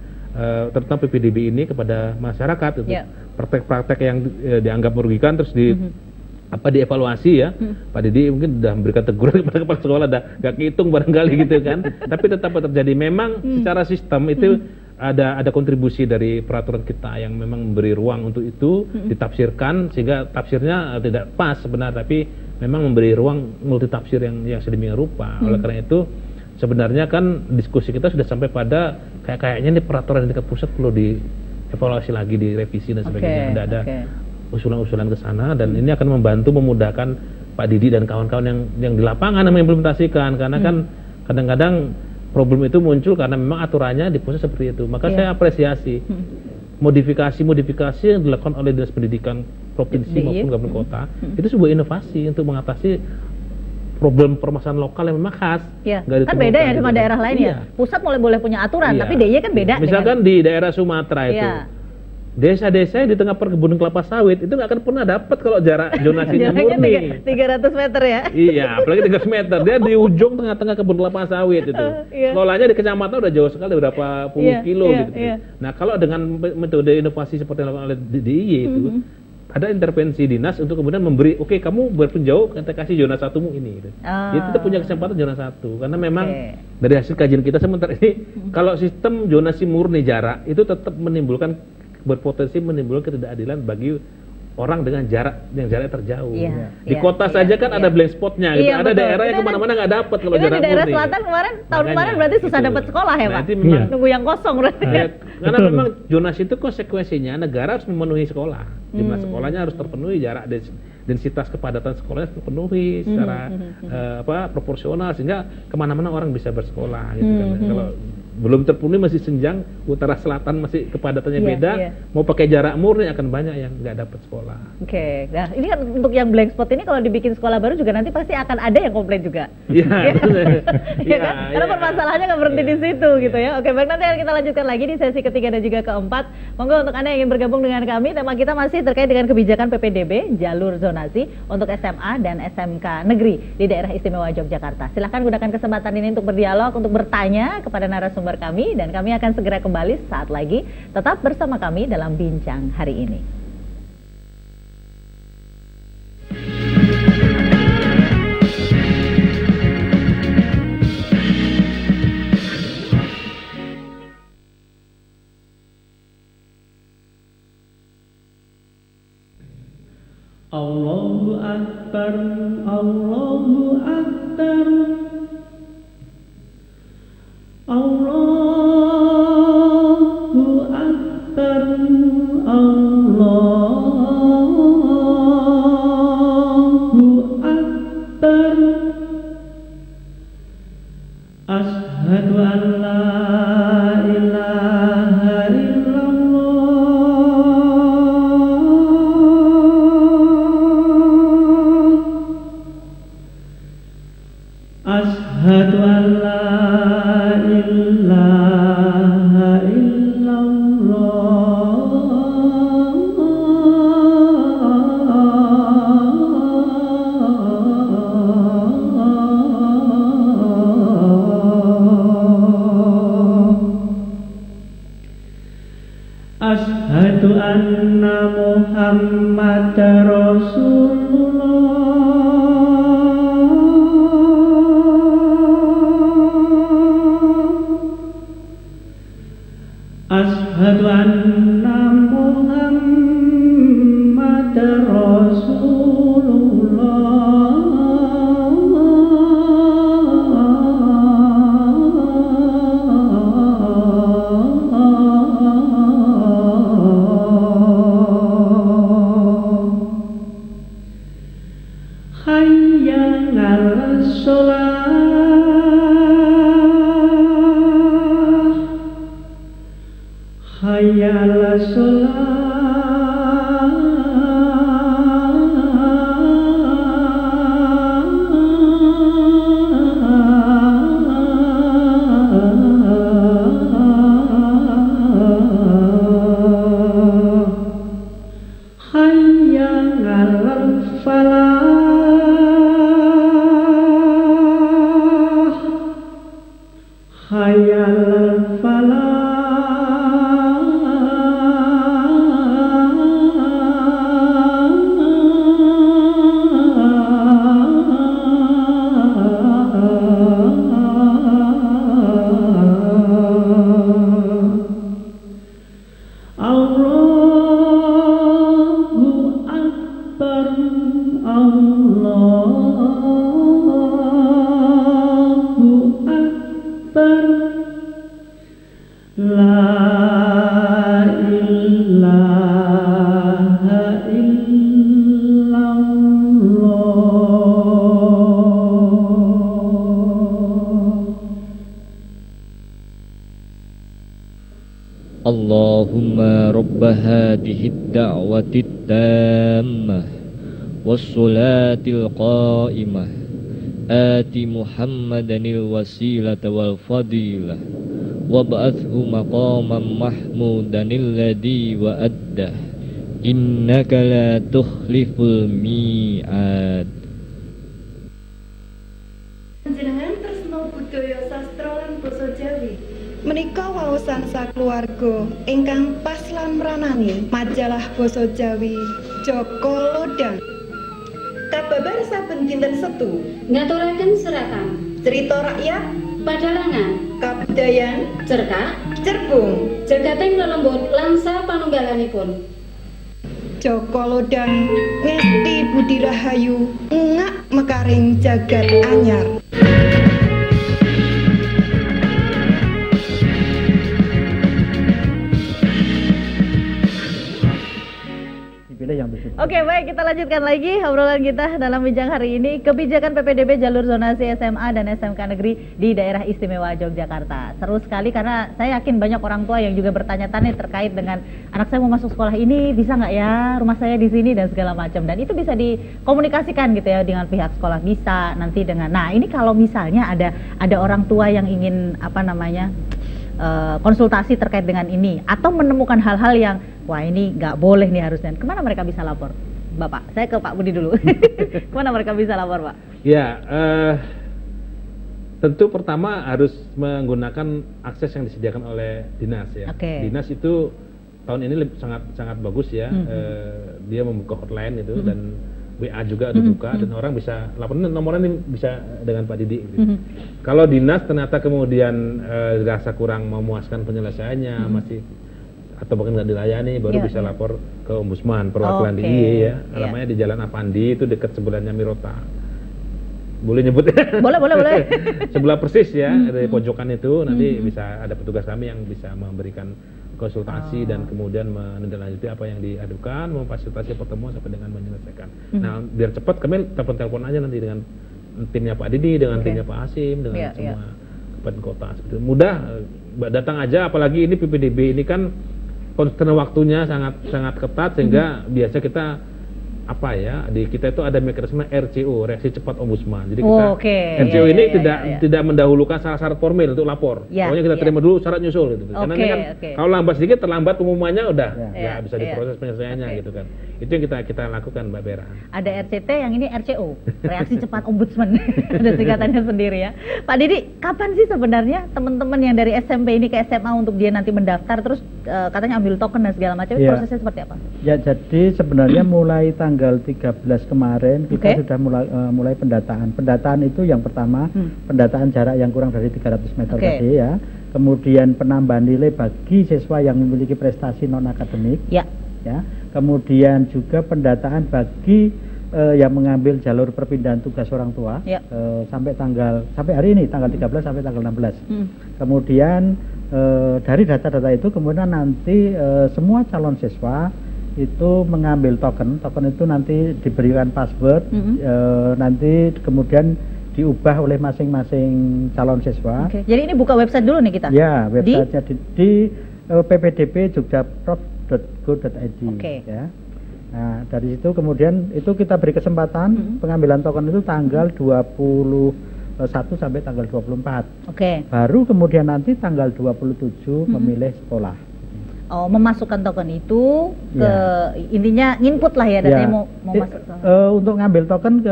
Speaker 4: terutama PPDB ini kepada masyarakat untuk praktek-praktek yang dianggap merugikan terus dievaluasi ya. Pak Didi mungkin sudah memberikan teguran kepada kepala sekolah, nggak kehitung barangkali gitu kan. Tapi tetap terjadi. Memang secara sistem itu ada kontribusi dari peraturan kita yang memang memberi ruang untuk itu ditafsirkan sehingga tafsirnya tidak pas sebenarnya, tapi memang memberi ruang multitafsir yang sedemikian rupa. Oleh karena itu sebenarnya kan diskusi kita sudah sampai pada kayaknya ini peraturan di tingkat pusat perlu dievaluasi lagi, direvisi dan sebagainya. Ada usulan-usulan ke sana dan ini akan membantu memudahkan Pak Didi dan kawan-kawan yang di lapangan yang mengimplementasikan, karena kan kadang-kadang problem itu muncul karena memang aturannya di pusat seperti itu. Maka saya apresiasi modifikasi yang dilakukan oleh Dinas Pendidikan provinsi maupun kabupaten kota itu sebuah inovasi untuk mengatasi problem permasalahan lokal yang memang khas.
Speaker 1: Kan beda ya sama daerah lain ya. Pusat boleh punya aturan, tapi DIY kan beda.
Speaker 4: Misalkan di daerah Sumatera itu, desa-desa di tengah perkebunan kelapa sawit itu nggak akan pernah dapat kalau jarak zonasinya murni.
Speaker 1: 300 meter ya?
Speaker 4: Iya, apalagi 300 meter. Dia di ujung tengah-tengah kebun kelapa sawit itu. Sekolahnya di kecamatan udah jauh sekali, berapa puluh kilo gitu. Nah, kalau dengan metode inovasi seperti yang dilakukan oleh DIY itu, ada intervensi dinas untuk kemudian memberi, oke, kamu berpun jauh, kita kasih zona 1-mu ini. Gitu. Jadi kita punya kesempatan zona 1, karena memang dari hasil kajian kita sementara ini, kalau sistem zonasi murni jarak itu tetap berpotensi menimbulkan ketidakadilan bagi orang dengan jarak terjauh. Di kota saja kan ada blank spotnya gitu. Ada daerah yang kemana-mana nggak dapat kalau jarak murni.
Speaker 1: Di daerah selatan tahun kemarin berarti susah dapat sekolah ya Pak? Nunggu yang kosong berarti.
Speaker 4: Karena memang zonasi itu konsekuensinya negara harus memenuhi sekolah. Jumlah sekolahnya harus terpenuhi, jarak densitas kepadatan sekolahnya harus terpenuhi secara proporsional sehingga kemana-mana orang bisa bersekolah gitu kan. Kalau belum terpenuhi masih senjang, utara selatan masih kepadatannya beda, mau pakai jarak murni akan banyak yang nggak dapat sekolah.
Speaker 1: Nah ini kan untuk yang blank spot ini kalau dibikin sekolah baru juga nanti pasti akan ada yang komplain juga. Karena permasalahannya nggak berhenti di situ gitu ya. Baik, nanti akan kita lanjutkan lagi di sesi ketiga dan juga keempat. Monggo untuk Anda yang ingin bergabung dengan kami, tema kita masih terkait dengan kebijakan PPDB, jalur zonasi untuk SMA dan SMK negeri di daerah istimewa Yogyakarta. Silahkan gunakan kesempatan ini untuk berdialog, untuk bertanya kepada narasumber kami, dan kami akan segera kembali saat lagi. Tetap bersama kami dalam Bincang Hari Ini.
Speaker 11: Allahu Akbar, Allahu Akbar, Allahu Akbar, Allahu Akbar. Muhammad Rasulullah. Ashhadu anna Muhammad Rasulullah. Hayya 'alas shalah. Hayya 'alas shalah. Hayya 'alal falah. Hayya 'alal falah. Allahu Akbar, Allahu Akbar, la ilaha illallah.
Speaker 12: Allahumma rabba hadhihi ad-da'wati at-tammah was-salatil qa'imah ati Muhammadanil wasilata wal fadilah wab'athhu maqaman mahmudanil ladzi wa'addah innaka la tukhliful mi'ad.
Speaker 13: Panjenengan tresna budaya sastra lan basa Jawi. Menika waosan sakeluarga ingkang pas lan mranani majalah basa Jawi Joko Lodang. Kababar saben dinten Setu
Speaker 14: ngaturaken seratan
Speaker 13: cerita rakyat
Speaker 14: padalangan
Speaker 13: kabudayan
Speaker 14: cerkak
Speaker 13: cerbung
Speaker 14: jagating lelembut langsa panunggalanipun.
Speaker 13: Joko Lodang ngesti budi rahayu ngak mekaring jagat anyar.
Speaker 1: Oke, baik, kita lanjutkan lagi obrolan kita dalam bincang hari ini, kebijakan PPDB jalur zonasi SMA dan SMK negeri di daerah istimewa Yogyakarta. Seru sekali karena saya yakin banyak orang tua yang juga bertanya-tanya terkait dengan anak saya mau masuk sekolah ini, bisa nggak ya rumah saya di sini dan segala macam. Dan itu bisa dikomunikasikan gitu ya dengan pihak sekolah, bisa nanti dengan. Nah, ini kalau misalnya ada orang tua yang ingin konsultasi terkait dengan ini atau menemukan hal-hal yang wah ini nggak boleh nih harusnya, kemana mereka bisa lapor? Bapak, saya ke Pak Budi dulu. Kemana mereka bisa lapor, Pak?
Speaker 4: Ya, tentu pertama harus menggunakan akses yang disediakan oleh dinas ya. Dinas itu tahun ini sangat bagus ya. Dia membuka hotline itu dan WA juga dibuka dan orang bisa laporan, nomornya bisa dengan Pak Didi gitu. Kalau dinas ternyata kemudian dirasa kurang memuaskan penyelesaiannya, masih atau bahkan nggak dilayani, baru bisa lapor ke Ombudsman perwakilan DIY ya. Alamatnya di Jalan Avandi, itu dekat sebelahnya Mirota. Boleh nyebut? Boleh. Sebelah persis ya, dari pojokan itu nanti bisa ada petugas kami yang bisa memberikan konsultasi dan kemudian menindaklanjuti apa yang diadukan, memfasilitasi pertemuan sampai dengan menyelesaikan. Nah, biar cepat kami telepon aja nanti dengan timnya Pak Didi, dengan timnya Pak Hasim, dengan semua kabupaten kota. Seperti mudah datang aja, apalagi ini PPDB ini kan konstrain waktunya sangat ketat sehingga biasa kita apa ya, di kita itu ada mekanisme RCO, reaksi cepat ombudsman. Jadi kita RCO ini tidak mendahulukan syarat-syarat formil untuk lapor. Pokoknya kita terima dulu syarat nyusul gitu. Karena ini kan kalau lambat sedikit terlambat pengumumannya udah nggak bisa diproses penyelesaiannya gitu kan. Itu yang kita lakukan Mbak Vera.
Speaker 1: Ada RCT, yang ini RCO, reaksi cepat ombudsman. Ada singkatannya sendiri ya. Pak Didi, kapan sih sebenarnya teman-teman yang dari SMP ini ke SMA untuk dia nanti mendaftar terus katanya ambil token dan segala macam, prosesnya seperti apa?
Speaker 2: Ya, jadi sebenarnya mulai tanggal 13 kemarin kita sudah mulai pendataan. Pendataan itu yang pertama, pendataan jarak yang kurang dari 300 meter tadi ya. Kemudian penambahan nilai bagi siswa yang memiliki prestasi non akademik. Ya. Kemudian juga pendataan bagi yang mengambil jalur perpindahan tugas orang tua sampai hari ini tanggal 13 sampai tanggal 16. Kemudian dari data-data itu kemudian nanti semua calon siswa itu mengambil token itu nanti diberikan password, nanti kemudian diubah oleh masing-masing calon siswa.
Speaker 1: Jadi ini buka website dulu nih kita?
Speaker 2: Ya, websitenya di ppdb.jogja.prov.go.id. Ya. Nah, dari situ kemudian itu kita beri kesempatan pengambilan token itu tanggal 21 sampai tanggal 24. Baru kemudian nanti tanggal 27 memilih sekolah.
Speaker 1: Memasukkan token itu ke intinya input lah ya, datanya mau masuk.
Speaker 2: Untuk ngambil token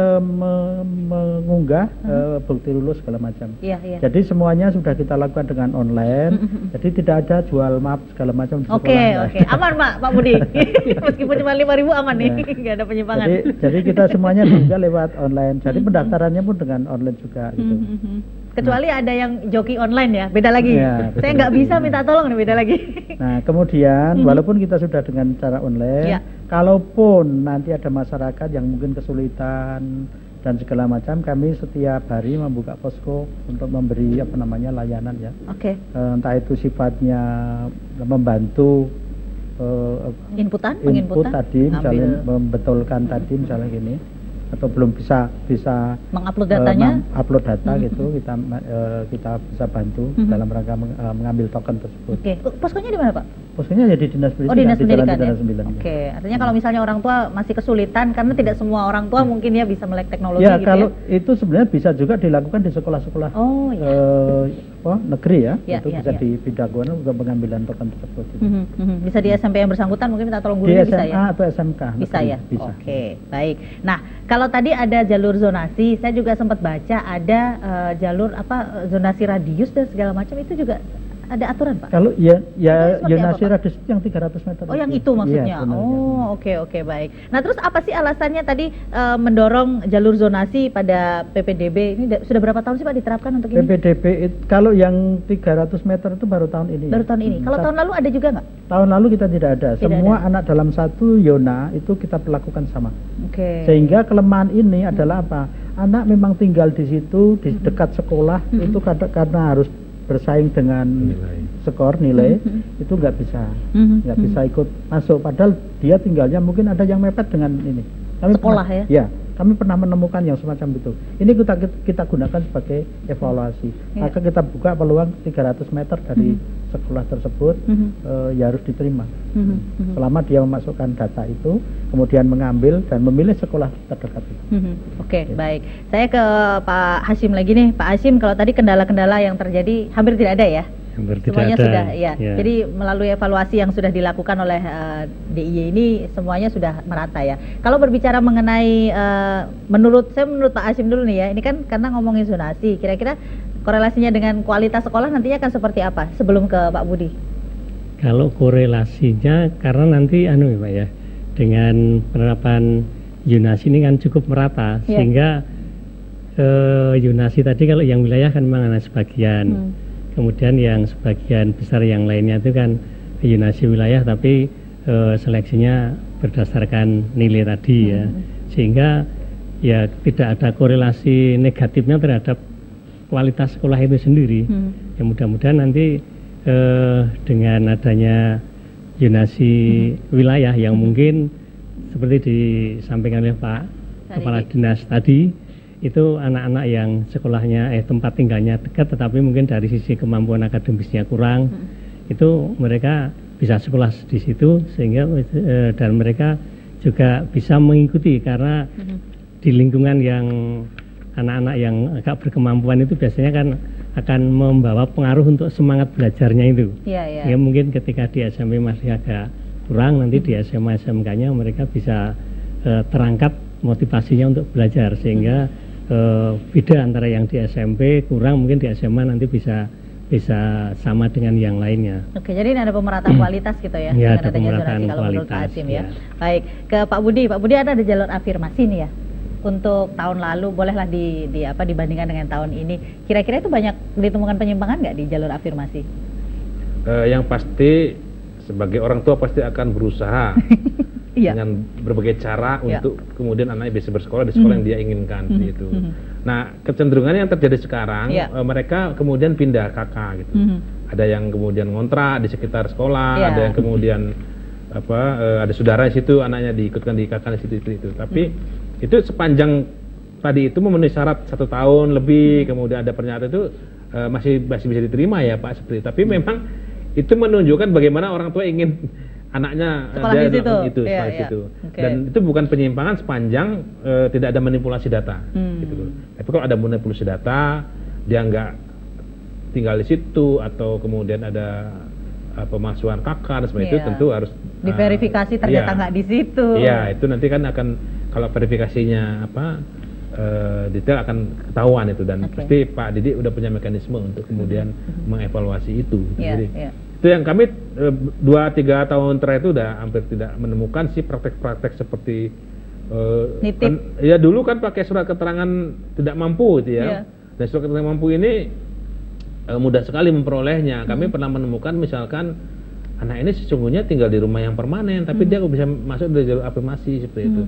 Speaker 2: mengunggah bukti lulus segala macam. Jadi semuanya sudah kita lakukan dengan online. Jadi tidak ada jual map segala macam di sekolah.
Speaker 1: Aman Pak Budi. Meskipun cuma 5.000 aman nih, nggak ada penyimpangan.
Speaker 2: Jadi kita semuanya juga lewat online. Jadi pendaftarannya pun dengan online juga gitu.
Speaker 1: Kecuali ada yang joki online ya, beda lagi. Saya nggak bisa minta tolong nih, beda lagi.
Speaker 2: Nah, kemudian walaupun kita sudah dengan cara online, kalaupun nanti ada masyarakat yang mungkin kesulitan dan segala macam, kami setiap hari membuka posko untuk memberi layanan ya. Entah itu sifatnya membantu
Speaker 1: input
Speaker 2: tadi, misalnya membetulkan tadi misalnya gini, atau belum bisa
Speaker 1: mengupload datanya,
Speaker 2: upload data gitu, kita bisa bantu dalam rangka mengambil token tersebut.
Speaker 1: Poskonya di mana Pak?
Speaker 2: Poskonya ya di Dinas Pendidikan.
Speaker 1: Dinas Pendidikan
Speaker 2: ya?
Speaker 1: Artinya kalau misalnya orang tua masih kesulitan, karena tidak semua orang tua mungkin ya bisa melek teknologi
Speaker 2: gitu kalau itu sebenarnya bisa juga dilakukan di sekolah-sekolah negeri ya, itu bisa dipindahkan untuk pengambilan token tersebut.
Speaker 1: Bisa di SMP yang bersangkutan mungkin minta tolong gurunya bisa ya?
Speaker 2: Di SMA atau SMK.
Speaker 1: Bisa ya? Bisa. Baik. Nah, kalau tadi ada jalur zonasi, saya juga sempat baca ada jalur zonasi radius dan segala macam, itu juga ada aturan Pak?
Speaker 2: Kalau zonasi radius yang 300 meter.
Speaker 1: Yang itu maksudnya? Oke, baik. Nah, terus apa sih alasannya tadi mendorong jalur zonasi pada PPDB? Ini sudah berapa tahun sih Pak diterapkan untuk ini?
Speaker 2: PPDB kalau yang 300 meter itu baru tahun ini.
Speaker 1: Baru tahun ini. Kalau tahun lalu ada juga nggak?
Speaker 2: Tahun lalu kita tidak ada. Semua anak dalam satu zona itu kita perlakukan sama. Sehingga kelemahan ini adalah apa? Anak memang tinggal di situ, di dekat sekolah, itu karena harus bersaing dengan skor nilai, itu nggak bisa ikut masuk. Padahal dia tinggalnya mungkin ada yang mepet dengan ini.
Speaker 1: Sekolah ya?
Speaker 2: Kami pernah menemukan yang semacam itu. Ini kita gunakan sebagai evaluasi. Maka kita buka peluang 300 meter dari sekolah tersebut, ya harus diterima. Selama dia memasukkan data itu, kemudian mengambil dan memilih sekolah terdekat itu.
Speaker 1: Baik. Saya ke Pak Hashim lagi nih. Pak Hashim, kalau tadi kendala-kendala yang terjadi hampir tidak ada ya? Semuanya sudah ya. Jadi melalui evaluasi yang sudah dilakukan oleh DIY ini semuanya sudah merata ya. Kalau berbicara mengenai menurut Pak Hashim dulu nih ya, ini kan karena ngomongin zonasi, kira-kira korelasinya dengan kualitas sekolah nantinya akan seperti apa sebelum ke Pak Budi?
Speaker 3: Kalau korelasinya karena nanti ya Pak ya, dengan penerapan zonasi ini kan cukup merata sehingga zonasi tadi kalau yang wilayah kan memang ada sebagian. Kemudian yang sebagian besar yang lainnya itu kan zonasi wilayah tapi seleksinya berdasarkan nilai tadi ya. Sehingga ya tidak ada korelasi negatifnya terhadap kualitas sekolah itu sendiri. Ya mudah-mudahan nanti dengan adanya zonasi wilayah yang mungkin seperti disampaikan oleh Pak Kepala Dinas tadi, itu anak-anak yang sekolahnya tempat tinggalnya dekat tetapi mungkin dari sisi kemampuan akademisnya kurang, itu mereka bisa sekolah di situ sehingga dan mereka juga bisa mengikuti, karena di lingkungan yang anak-anak yang agak berkemampuan itu biasanya kan akan membawa pengaruh untuk semangat belajarnya itu. Ya mungkin ketika di SMP masih agak kurang, nanti di SMA SMK-nya mereka bisa terangkat motivasinya untuk belajar, sehingga beda antara yang di SMP kurang, mungkin di SMA nanti bisa sama dengan yang lainnya.
Speaker 1: Oke, jadi ini ada pemerataan kualitas gitu ya?
Speaker 3: Ya, ada pemerataan
Speaker 1: kalau menurut Pak
Speaker 3: kualitas.
Speaker 1: Hasim ya. Baik, ke Pak Budi. Pak Budi, ada jalur afirmasi nih ya? Untuk tahun lalu, bolehlah dibandingkan dengan tahun ini. Kira-kira itu banyak ditemukan penyimpangan nggak di jalur afirmasi?
Speaker 4: Yang pasti sebagai orang tua pasti akan berusaha dengan berbagai cara untuk kemudian anaknya bisa bersekolah di sekolah yang dia inginkan gitu. Nah, kecenderungan yang terjadi sekarang mereka kemudian pindah KK gitu. Ada yang kemudian ngontrak di sekitar sekolah, ada yang kemudian ada saudara di situ anaknya diikutkan di KK di situ itu. Tapi itu sepanjang tadi itu memenuhi syarat 1 tahun lebih, kemudian ada pernyataan itu masih bisa diterima ya Pak seperti itu. Tapi memang itu menunjukkan bagaimana orang tua ingin anaknya
Speaker 1: sekolah di situ.
Speaker 4: Dan itu bukan penyimpangan sepanjang tidak ada manipulasi data gitu loh. Tapi kalau ada manipulasi data, dia nggak tinggal di situ atau kemudian ada pemalsuan KK dan sebagainya, itu tentu harus
Speaker 1: diverifikasi ternyata nggak di situ.
Speaker 4: Iya, itu nanti kan akan kalau verifikasinya detail akan ketahuan itu, dan pasti Pak Didi udah punya mekanisme untuk kemudian mengevaluasi itu. Jadi itu yang kami 2-3 tahun terakhir itu udah hampir tidak menemukan sih praktek-praktek seperti
Speaker 1: nitip.
Speaker 4: Ya dulu kan pakai surat keterangan tidak mampu gitu ya. Dan surat keterangan mampu ini mudah sekali memperolehnya. Kami pernah menemukan misalkan anak ini sesungguhnya tinggal di rumah yang permanen, tapi dia bisa masuk dari jalur afirmasi seperti itu.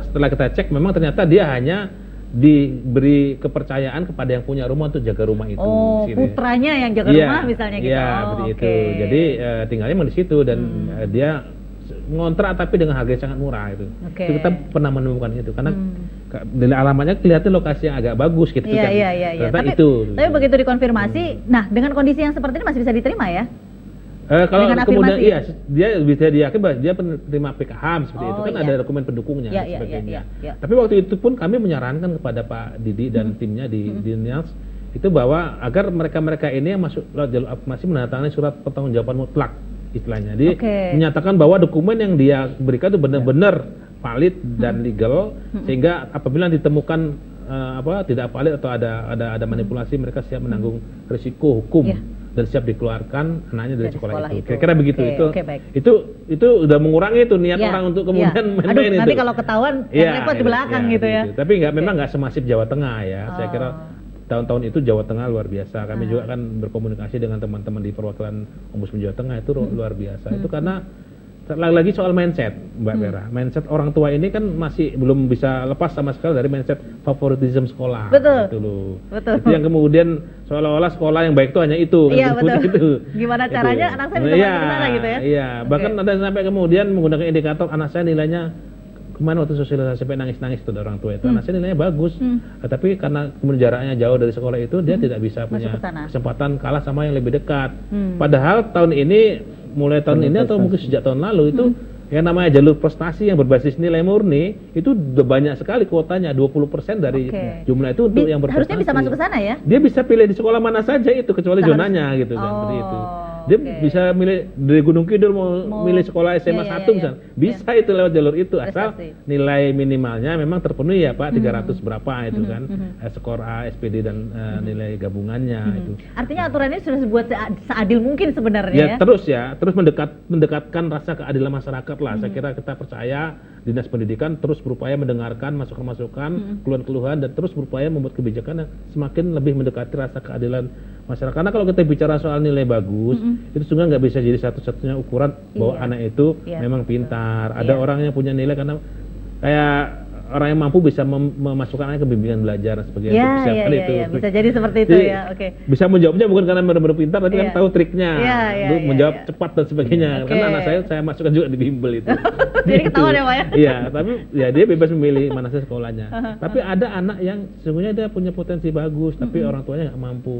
Speaker 4: Setelah kita cek, memang ternyata dia hanya diberi kepercayaan kepada yang punya rumah untuk jaga rumah itu.
Speaker 1: Putranya yang jaga rumah misalnya gitu.
Speaker 4: Iya, begitu. Jadi tinggalnya memang di situ dan dia ngontrak tapi dengan harga yang sangat murah itu. Itu kita pernah menemukan itu karena dari alamatnya kelihatan lokasi yang agak bagus gitu kan.
Speaker 1: Iya. Tapi begitu dikonfirmasi, nah dengan kondisi yang seperti ini masih bisa diterima ya?
Speaker 4: Kalau kemudian dia bisa diyakin bahwa dia penerima PKH seperti itu kan ada dokumen pendukungnya dan sebagainya. Tapi waktu itu pun kami menyarankan kepada Pak Didi dan timnya di Dinas itu bahwa agar mereka ini yang masuk jalur afirmasi menandatangani surat pertanggungjawaban mutlak istilahnya. Jadi menyatakan bahwa dokumen yang dia berikan itu benar-benar valid dan legal, sehingga apabila ditemukan tidak valid atau ada manipulasi, mereka siap menanggung risiko hukum dan siap dikeluarkan anaknya dari sekolah itu. Kira-kira begitu. Itu udah mengurangi itu niat orang untuk kemudian main-main itu.
Speaker 1: Nanti kalau ketahuan repot di belakang gitu ya.
Speaker 4: Tapi memang nggak semasif Jawa Tengah ya. Saya kira tahun-tahun itu Jawa Tengah luar biasa. Kami juga kan berkomunikasi dengan teman-teman di perwakilan Ombudsman Jawa Tengah itu luar biasa. Itu karena lagi soal mindset, Mbak Vera. Mindset orang tua ini kan masih belum bisa lepas sama sekali dari mindset favoritism sekolah. Gitu loh. Itu yang kemudian seolah-olah sekolah yang baik itu hanya itu.
Speaker 1: Iya, betul. Gimana caranya anak saya bisa masuk ke sana gitu ya?
Speaker 4: Iya, bahkan ada sampai kemudian menggunakan indikator anak saya nilainya kemarin waktu sosialisasi sampai nangis-nangis itu orang tua itu. Anak saya nilainya bagus, tapi karena kemudian jaraknya jauh dari sekolah itu, dia tidak bisa punya kesempatan kalah sama yang lebih dekat. Padahal tahun ini, mulai tahun ini atau mungkin sejak tahun lalu itu yang namanya jalur prestasi yang berbasis nilai murni itu udah banyak sekali kuotanya, 20% dari jumlah itu untuk yang berprestasi.
Speaker 1: Harusnya bisa masuk ke sana ya?
Speaker 4: Dia bisa pilih di sekolah mana saja itu kecuali zonanya gitu kan, seperti itu. Dia bisa milih dari Gunung Kidul mau milih sekolah SMA 1 misalnya. Bisa itu lewat jalur itu asal nilai minimalnya memang terpenuhi ya Pak, 300 berapa itu kan. Skor A, SPD dan nilai gabungannya itu.
Speaker 1: Artinya aturan ini sudah dibuat seadil mungkin sebenarnya ya. Terus mendekatkan rasa keadilan masyarakat lah. Saya kira kita percaya Dinas Pendidikan terus berupaya mendengarkan masukan-masukan, keluhan-keluhan dan terus berupaya membuat kebijakan yang semakin lebih mendekati rasa keadilan masyarakat. Karena kalau kita bicara soal nilai bagus, itu sungguh nggak bisa jadi satu-satunya ukuran bahwa anak itu memang pintar. Ada orang yang punya nilai karena kayak
Speaker 4: orang yang mampu bisa memasukkan anaknya ke bimbingan belajar dan sebagainya.
Speaker 1: Bisa jadi seperti itu.
Speaker 4: Jadi,
Speaker 1: ya. Oke.
Speaker 4: Bisa menjawabnya bukan karena benar-benar pintar, tapi kan tahu triknya. Menjawab cepat dan sebagainya. Karena anak saya masukkan juga di bimbel itu.
Speaker 1: Jadi ketahuan ya Pak ya?
Speaker 4: Iya, tapi ya dia bebas memilih mana saja sekolahnya. Tapi ada anak yang sesungguhnya dia punya potensi bagus, tapi orang tuanya nggak mampu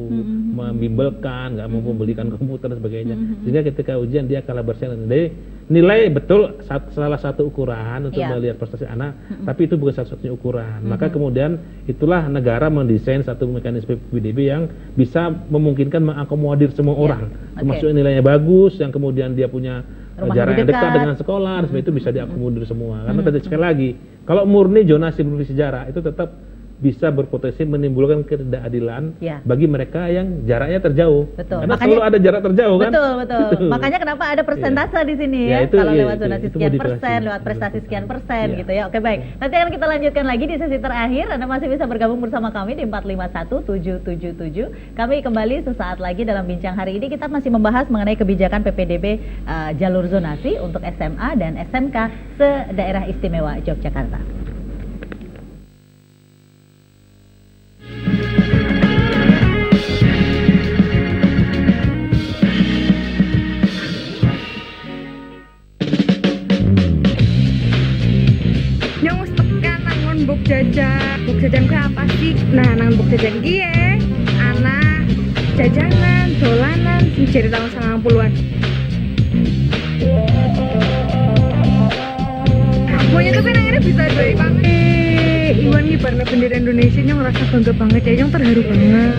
Speaker 4: membimbelkan, nggak mampu belikan komputer dan sebagainya. Sehingga ketika ujian dia kalah bersaing. Jadi nilai betul salah satu ukuran untuk melihat prestasi anak, tapi itu bukan satu-satunya ukuran. Maka kemudian itulah negara mendesain satu mekanisme PPDB yang bisa memungkinkan mengakomodir semua orang, termasuk nilainya bagus, yang kemudian dia punya jarak yang dekat dengan sekolah, dan itu bisa diakomodir semua. Karena tadi sekali lagi, kalau murni zonasi bersejarah itu tetap bisa berpotensi menimbulkan ketidakadilan bagi mereka yang jaraknya terjauh.
Speaker 1: Betul.
Speaker 4: Karena selalu ada jarak terjauh kan?
Speaker 1: Betul. Makanya kenapa ada persentase di sini ya. Kalau lewat zonasi sekian persen, lewat prestasi sekian persen gitu ya. Oke, baik. Nanti akan kita lanjutkan lagi di sesi terakhir. Anda masih bisa bergabung bersama kami di 451777. Kami kembali sesaat lagi dalam bincang hari ini. Kita masih membahas mengenai kebijakan PPDB jalur zonasi untuk SMA dan SMK se-Daerah Istimewa Yogyakarta.
Speaker 15: Buk jajan ke apa sih? Nah, nang buk jajan gie, anak jajanan, dolanan, jadi tahun 90-an. Pokoknya tuh akhirnya bisa doi banget. Iwan ngibarnya bendera Indonesia yang ngerasa bangga banget ya, yang terharu banget.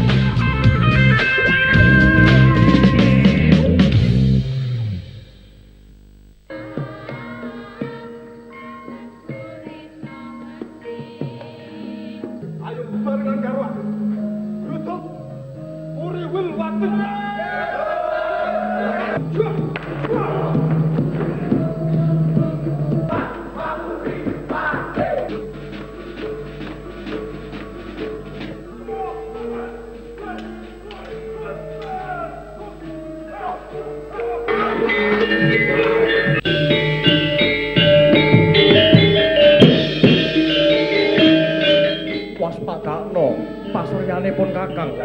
Speaker 16: Pasuryanipun Kakang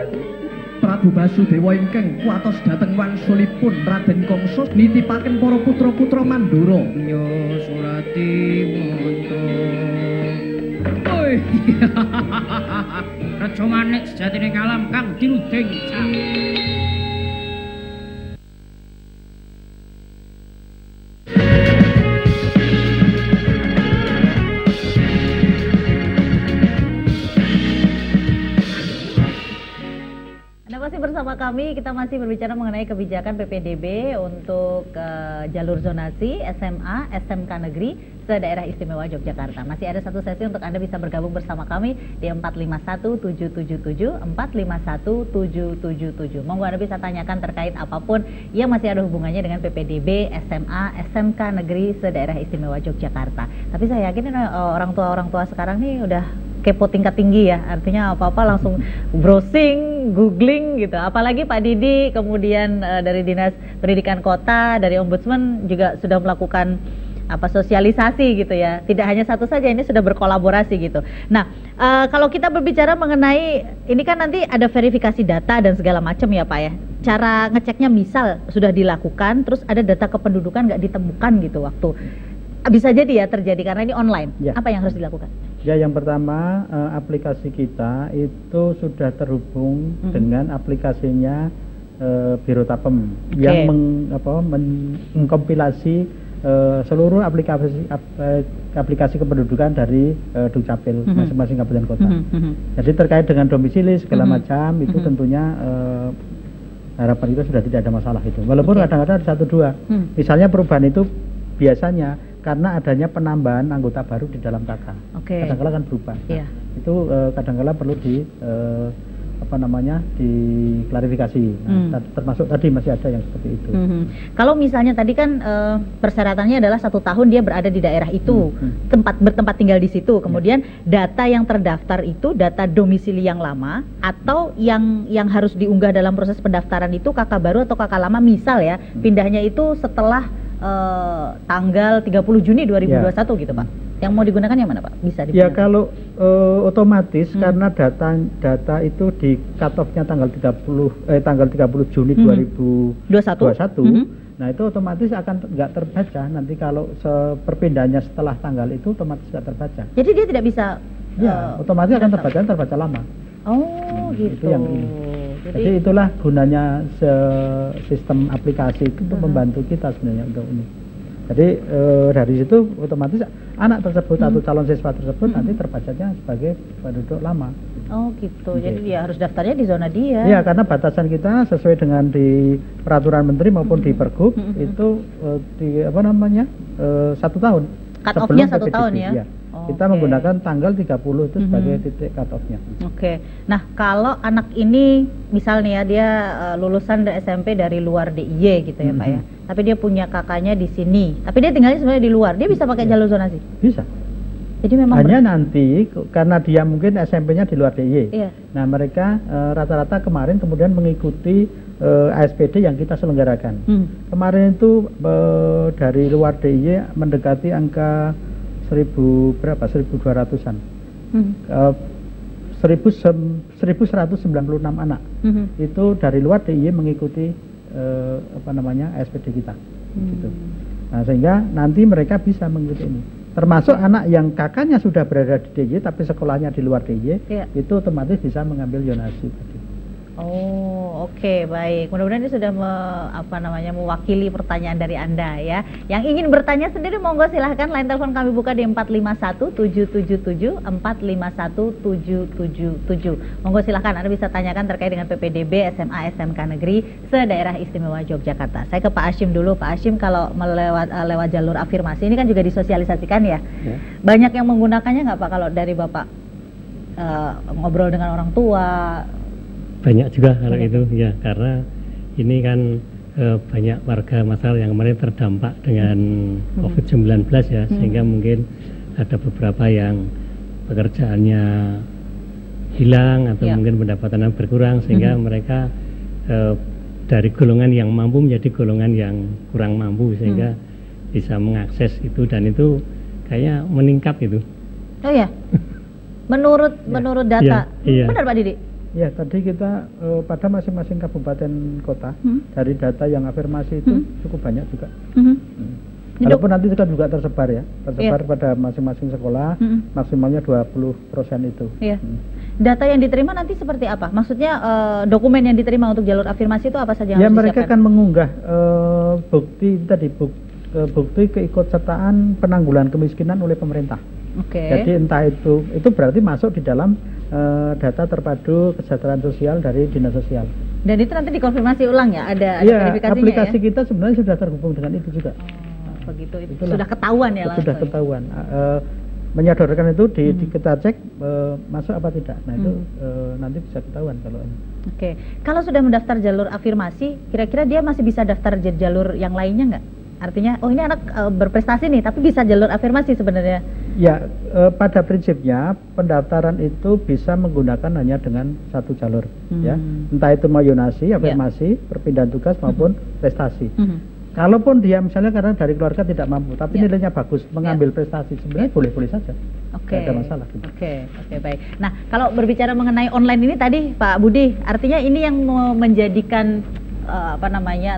Speaker 16: Prabu Basudewa ingkang kuatos dhateng wangsulipun Raden Kangsa nitipaken para putra-putra Mandura. Ya Surati Manta. Oi. Raja manik sejatine ngalam kang dinuding.
Speaker 1: Bersama kami, kita masih berbicara mengenai kebijakan PPDB untuk jalur zonasi SMA, SMK Negeri se-Daerah Istimewa Yogyakarta. Masih ada satu sesi untuk Anda bisa bergabung bersama kami di 451777, 451777. Monggo Anda bisa tanyakan terkait apapun yang masih ada hubungannya dengan PPDB, SMA, SMK Negeri se-Daerah Istimewa Yogyakarta. Tapi saya yakin orang tua sekarang nih udah kepo tingkat tinggi ya, artinya apa-apa langsung browsing, googling gitu. Apalagi Pak Didi, kemudian dari Dinas Pendidikan Kota, dari Ombudsman juga sudah melakukan sosialisasi gitu ya. Tidak hanya satu saja, ini sudah berkolaborasi gitu. Nah, kalau kita berbicara mengenai ini kan nanti ada verifikasi data dan segala macam ya Pak ya. Cara ngeceknya misal sudah dilakukan, terus ada data kependudukan nggak ditemukan gitu waktu. Bisa jadi ya terjadi karena ini online. Ya. Apa yang harus dilakukan?
Speaker 2: Ya, yang pertama aplikasi kita itu sudah terhubung dengan aplikasinya Biro Tapem yang mengkompilasi seluruh aplikasi kependudukan dari Dukcapil masing-masing kabupaten kota. Jadi terkait dengan domisili segala macam itu tentunya harapan kita sudah tidak ada masalah itu. Walaupun kadang-kadang ada 1-2. Misalnya perubahan itu biasanya karena adanya penambahan anggota baru di dalam KK. Kadang-kadang kan berubah. Nah, itu kadang-kadang perlu diklarifikasi. Nah, termasuk tadi masih ada yang seperti itu.
Speaker 1: Kalau misalnya tadi kan persyaratannya adalah 1 tahun dia berada di daerah itu, bertempat tinggal di situ. Kemudian data yang terdaftar itu data domisili yang lama atau yang harus diunggah dalam proses pendaftaran itu KK baru atau KK lama. Misal ya, pindahnya itu setelah tanggal 30 Juni 2021 gitu Pak. Yang mau digunakan yang mana Pak? Bisa digunakan?
Speaker 2: Ya kalau otomatis karena data itu di cut off-nya tanggal 30 Juni 2021. Nah itu otomatis akan nggak terbaca nanti kalau perpindahannya setelah tanggal itu otomatis nggak terbaca.
Speaker 1: Jadi dia tidak bisa
Speaker 2: otomatis akan terbaca lama.
Speaker 1: Oh gitu.
Speaker 2: Itu yang ini. Jadi itulah gunanya sistem aplikasi itu untuk membantu kita sebenarnya untuk ini. Jadi dari situ otomatis anak tersebut atau calon siswa tersebut nanti terbacanya sebagai penduduk lama.
Speaker 1: Oh gitu. Jadi dia harus daftarnya di zona dia.
Speaker 2: Iya, karena batasan kita sesuai dengan di peraturan menteri maupun di Pergub itu di 1 tahun.
Speaker 1: Cut off-nya 1 tahun ya.
Speaker 2: Iya. Kita menggunakan tanggal 30 itu sebagai titik cut off-nya.
Speaker 1: Oke. Nah, kalau anak ini misalnya dia lulusan SMP dari luar DIY gitu ya Pak ya. Tapi dia punya kakaknya di sini. Tapi dia tinggalnya sebenarnya di luar. Dia bisa pakai jalur zonasi?
Speaker 2: Bisa.
Speaker 1: Jadi memang
Speaker 2: hanya nanti karena dia mungkin SMP-nya di luar DIY.
Speaker 1: Iya.
Speaker 2: Nah, mereka rata-rata kemarin kemudian mengikuti ASPD yang kita selenggarakan. Kemarin itu dari luar DIY mendekati angka 1.200-an. 1.196 anak. Itu dari luar DIY mengikuti ASPD kita. Gitu. Nah, sehingga nanti mereka bisa mengikuti ini. Termasuk anak yang kakaknya sudah berada di DIY tapi sekolahnya di luar DIY, itu otomatis bisa mengambil zonasi tadi.
Speaker 1: Oh, oke, baik. Mudah-mudahan ini sudah mewakili pertanyaan dari Anda ya. Yang ingin bertanya sendiri monggo silahkan, line telepon kami buka di 451-777, 451-777. Monggo silahkan Anda bisa tanyakan terkait dengan PPDB SMA SMK Negeri se-Daerah Istimewa Yogyakarta. Saya ke Pak Hashim dulu. Pak Hashim, kalau lewat jalur afirmasi ini kan juga disosialisasikan ya. Banyak yang menggunakannya nggak Pak kalau dari Bapak ngobrol dengan orang tua?
Speaker 3: Banyak juga kalau itu ya, karena ini kan banyak warga masyarakat yang kemarin terdampak dengan COVID-19 ya, sehingga mungkin ada beberapa yang pekerjaannya hilang atau mungkin pendapatannya berkurang, sehingga mereka dari golongan yang mampu menjadi golongan yang kurang mampu, sehingga bisa mengakses itu, dan itu kayaknya meningkat itu.
Speaker 1: Oh ya, menurut data, benar Pak Didi?
Speaker 2: Ya, tadi kita pada masing-masing kabupaten kota dari data yang afirmasi itu cukup banyak juga. Walaupun nanti juga tersebar ya, pada masing-masing sekolah, maksimalnya 20% itu.
Speaker 1: Iya. Data yang diterima nanti seperti apa? Maksudnya dokumen yang diterima untuk jalur afirmasi itu apa saja yang harus
Speaker 2: mereka akan mengunggah bukti keikutsertaan penanggulangan kemiskinan oleh pemerintah. Jadi entah itu berarti masuk di dalam data terpadu kesejahteraan sosial dari Dinas Sosial.
Speaker 1: Dan itu nanti dikonfirmasi ulang ya? Ada verifikasinya
Speaker 2: aplikasi
Speaker 1: ya?
Speaker 2: kita sebenarnya sudah terhubung dengan itu juga.
Speaker 1: Begitu, itu sudah ketahuan ya langsung?
Speaker 2: Sudah ketahuan. Menyodorkan itu kita cek masuk apa tidak. Nah itu nanti bisa ketahuan kalau ini.
Speaker 1: Kalau sudah mendaftar jalur afirmasi, kira-kira dia masih bisa daftar jalur yang lainnya nggak? Artinya, oh ini anak berprestasi nih, tapi bisa jalur afirmasi sebenarnya?
Speaker 2: Ya, pada prinsipnya pendaftaran itu bisa menggunakan hanya dengan satu jalur, ya. Entah itu mau yonasi, afirmasi, perpindahan tugas maupun prestasi. Kalaupun dia misalnya karena dari keluarga tidak mampu, tapi nilainya bagus, mengambil prestasi, sebenarnya boleh-boleh saja. Tidak ada masalah. Gitu.
Speaker 1: Oke, baik. Nah, kalau berbicara mengenai online ini tadi, Pak Budi, artinya ini yang menjadikan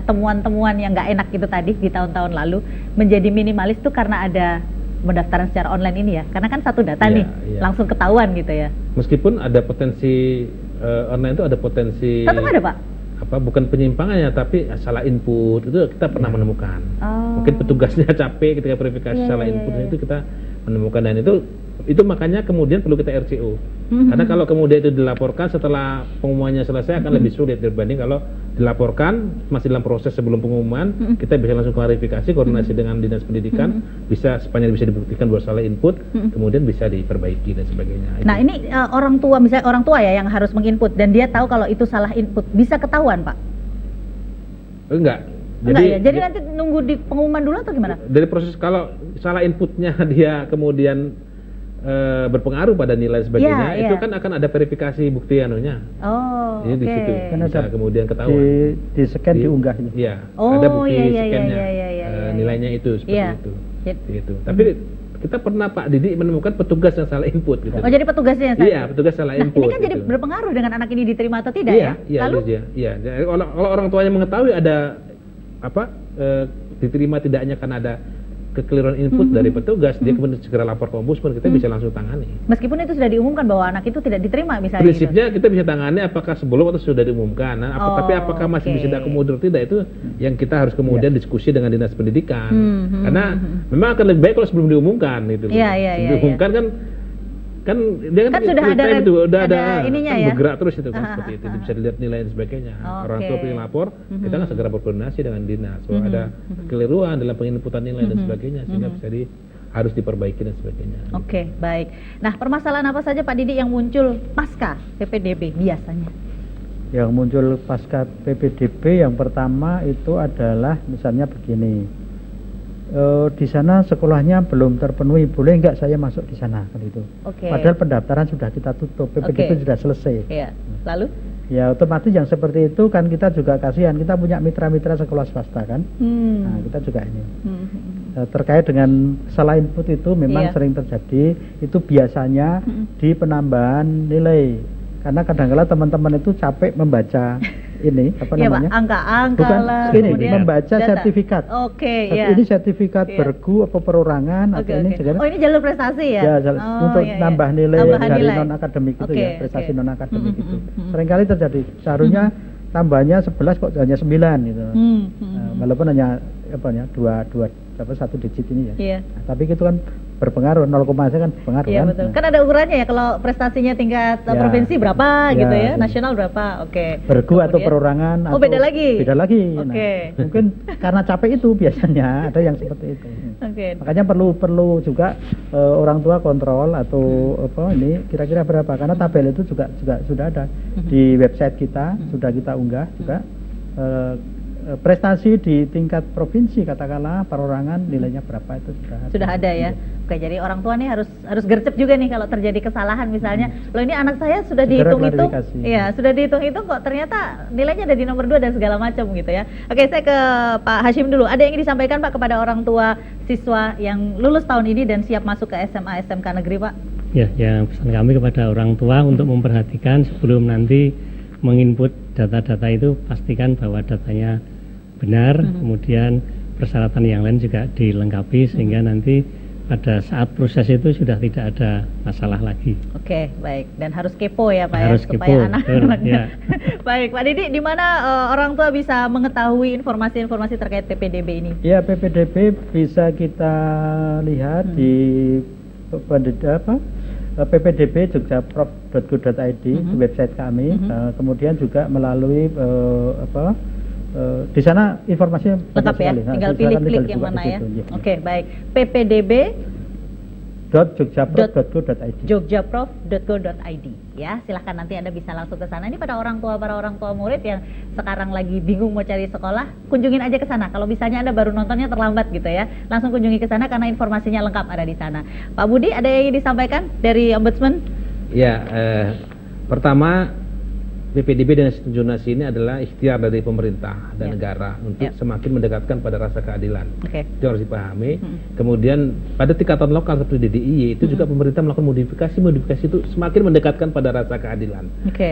Speaker 1: temuan-temuan yang nggak enak itu tadi di tahun-tahun lalu menjadi minimalis tuh karena ada pendaftaran secara online ini ya, karena kan satu data langsung ketahuan gitu ya.
Speaker 4: Meskipun ada potensi online itu ada potensi.
Speaker 1: Tetap ada Pak.
Speaker 4: Bukan penyimpangannya, tapi salah input itu kita pernah menemukan. Mungkin petugasnya capek ketika verifikasi salah input itu kita menemukan, dan itu makanya kemudian perlu kita RCO. Karena kalau kemudian itu dilaporkan setelah pengumumannya selesai akan lebih sulit dibanding kalau dilaporkan masih dalam proses sebelum pengumuman, kita bisa langsung klarifikasi, koordinasi dengan Dinas Pendidikan, bisa sepanjang bisa dibuktikan bahwa salah input, kemudian bisa diperbaiki dan sebagainya.
Speaker 1: Nah, ini orang tua, misalnya orang tua ya yang harus menginput dan dia tahu kalau itu salah input, bisa ketahuan, Pak?
Speaker 4: Enggak.
Speaker 1: Jadi nanti nunggu di pengumuman dulu atau gimana?
Speaker 4: Dari proses, kalau salah inputnya dia kemudian berpengaruh pada nilai sebagainya, itu kan akan ada verifikasi bukti anunya. Ini di situ bisa kemudian ketahuan.
Speaker 2: Di scan diunggah ini.
Speaker 4: Iya. Ada bukti scannya. nilainya itu seperti
Speaker 1: Iya.
Speaker 4: itu. Gitu. Tapi kita pernah Pak Didi menemukan petugas yang salah input gitu.
Speaker 1: Oh, jadi petugasnya yang salah?
Speaker 4: Iya, petugas salah input.
Speaker 1: Ini kan jadi
Speaker 4: gitu.
Speaker 1: berpengaruh dengan anak ini diterima atau tidak
Speaker 4: Iya,
Speaker 1: ya? Lalu?
Speaker 4: iya. Jadi, kalau orang tuanya mengetahui ada diterima tidaknya karena ada kekeliruan input dari petugas, dia kemudian segera lapor ke ombudsman, kita bisa langsung tangani.
Speaker 1: Meskipun itu sudah diumumkan bahwa anak itu tidak diterima misalnya.
Speaker 4: Prinsipnya kita bisa tangani apakah sebelum atau sudah diumumkan. Tapi apakah masih bisa diakomodir tidak, itu yang kita harus kemudian diskusi dengan dinas pendidikan. Karena memang akan lebih baik kalau sebelum diumumkan gitu. Sebelum diumumkan kan dia kan
Speaker 1: sudah ada ininya
Speaker 4: kan
Speaker 1: ya.
Speaker 4: Bergerak terus itu kan seperti itu, bisa dilihat nilai dan sebagainya. Orang tua pengen lapor, kita kan segera berkoordinasi dengan dinas. Kalau ada kekeliruan dalam penginputan nilai dan sebagainya, sehingga bisa harus diperbaiki dan sebagainya.
Speaker 1: Oke, baik. Nah, permasalahan apa saja Pak Didi yang muncul pasca PPDB biasanya?
Speaker 2: Yang muncul pasca PPDB yang pertama itu adalah misalnya begini. Di sana sekolahnya belum terpenuhi, boleh nggak saya masuk di sana kan itu. Padahal pendaftaran sudah kita tutup, PPDB sudah selesai.
Speaker 1: Iya. Lalu?
Speaker 2: Ya otomatis yang seperti itu kan kita juga kasihan, kita punya mitra-mitra sekolah swasta kan. Nah kita juga ini terkait dengan salah input itu memang sering terjadi. Itu biasanya di penambahan nilai, karena kadang-kala teman-teman itu capek membaca ini apa namanya?
Speaker 1: Pak, angka-angka
Speaker 2: bukan
Speaker 1: lah.
Speaker 2: ini membaca sertifikat. Ini sertifikat bergu apa perorangan atau ini sekarang.
Speaker 1: Oh, ini jalur prestasi ya?
Speaker 2: Ya, untuk nambah nilai dari non akademik itu ya, prestasi non akademik itu. Seringkali terjadi. Seharusnya tambahnya 11 kok hanya 9 gitu. Walaupun hanya satu digit ini ya. Nah, tapi itu kan berpengaruh, 0, kan berpengaruh kan.
Speaker 1: Betul. Kan ada ukurannya ya, kalau prestasinya tingkat provinsi berapa gitu ya, nasional berapa.
Speaker 2: Bergu atau perorangan atau
Speaker 1: beda lagi.
Speaker 2: Nah, mungkin karena capek itu biasanya ada yang seperti itu. Makanya perlu juga orang tua kontrol atau ini kira-kira berapa, karena tabel itu juga sudah ada di website kita, sudah kita unggah juga. Prestasi di tingkat provinsi katakanlah perorangan nilainya berapa itu sudah
Speaker 1: ada ya. Oke, jadi orang tua nih harus gercep juga nih kalau terjadi kesalahan misalnya. Loh, ini anak saya sudah dihitung-hitung. Iya, sudah dihitung-hitung kok ternyata nilainya ada di nomor 2 dan segala macam gitu ya. Oke, saya ke Pak Hashim dulu. Ada yang ingin disampaikan Pak kepada orang tua siswa yang lulus tahun ini dan siap masuk ke SMA SMK negeri, Pak?
Speaker 3: Ya, yang pesan kami kepada orang tua untuk memperhatikan sebelum nanti menginput data-data itu, pastikan bahwa datanya benar, kemudian persyaratan yang lain juga dilengkapi sehingga nanti pada saat proses itu sudah tidak ada masalah lagi.
Speaker 1: Oke, baik. Dan harus kepo ya Pak
Speaker 3: harus
Speaker 1: ya, supaya anak-anaknya.
Speaker 3: Ya.
Speaker 1: Baik, Pak Didi, di mana orang tua bisa mengetahui informasi-informasi terkait PPDB ini?
Speaker 2: Ya, PPDB bisa kita lihat di ppdb.jogjaprof.go.id di website kami. Kemudian juga melalui di sana informasinya
Speaker 1: lengkap ya, tinggal pilih klik yang mana ya. Oke, baik. ppdb.jogjaprof.go.id jogjaprof.go.id ya, silahkan nanti Anda bisa langsung ke sana. Ini para orang tua murid yang sekarang lagi bingung mau cari sekolah, kunjungin aja ke sana. Kalau misalnya Anda baru nontonnya terlambat gitu ya, langsung kunjungi ke sana karena informasinya lengkap ada di sana. Pak Budi, ada yang ingin disampaikan dari Ombudsman?
Speaker 4: Ya, pertama PPDB dan sistem zonasi ini adalah ikhtiar dari pemerintah dan negara untuk semakin mendekatkan pada rasa keadilan. Itu harus dipahami. Kemudian pada tingkatan lokal seperti di DIY itu juga pemerintah melakukan modifikasi itu semakin mendekatkan pada rasa keadilan.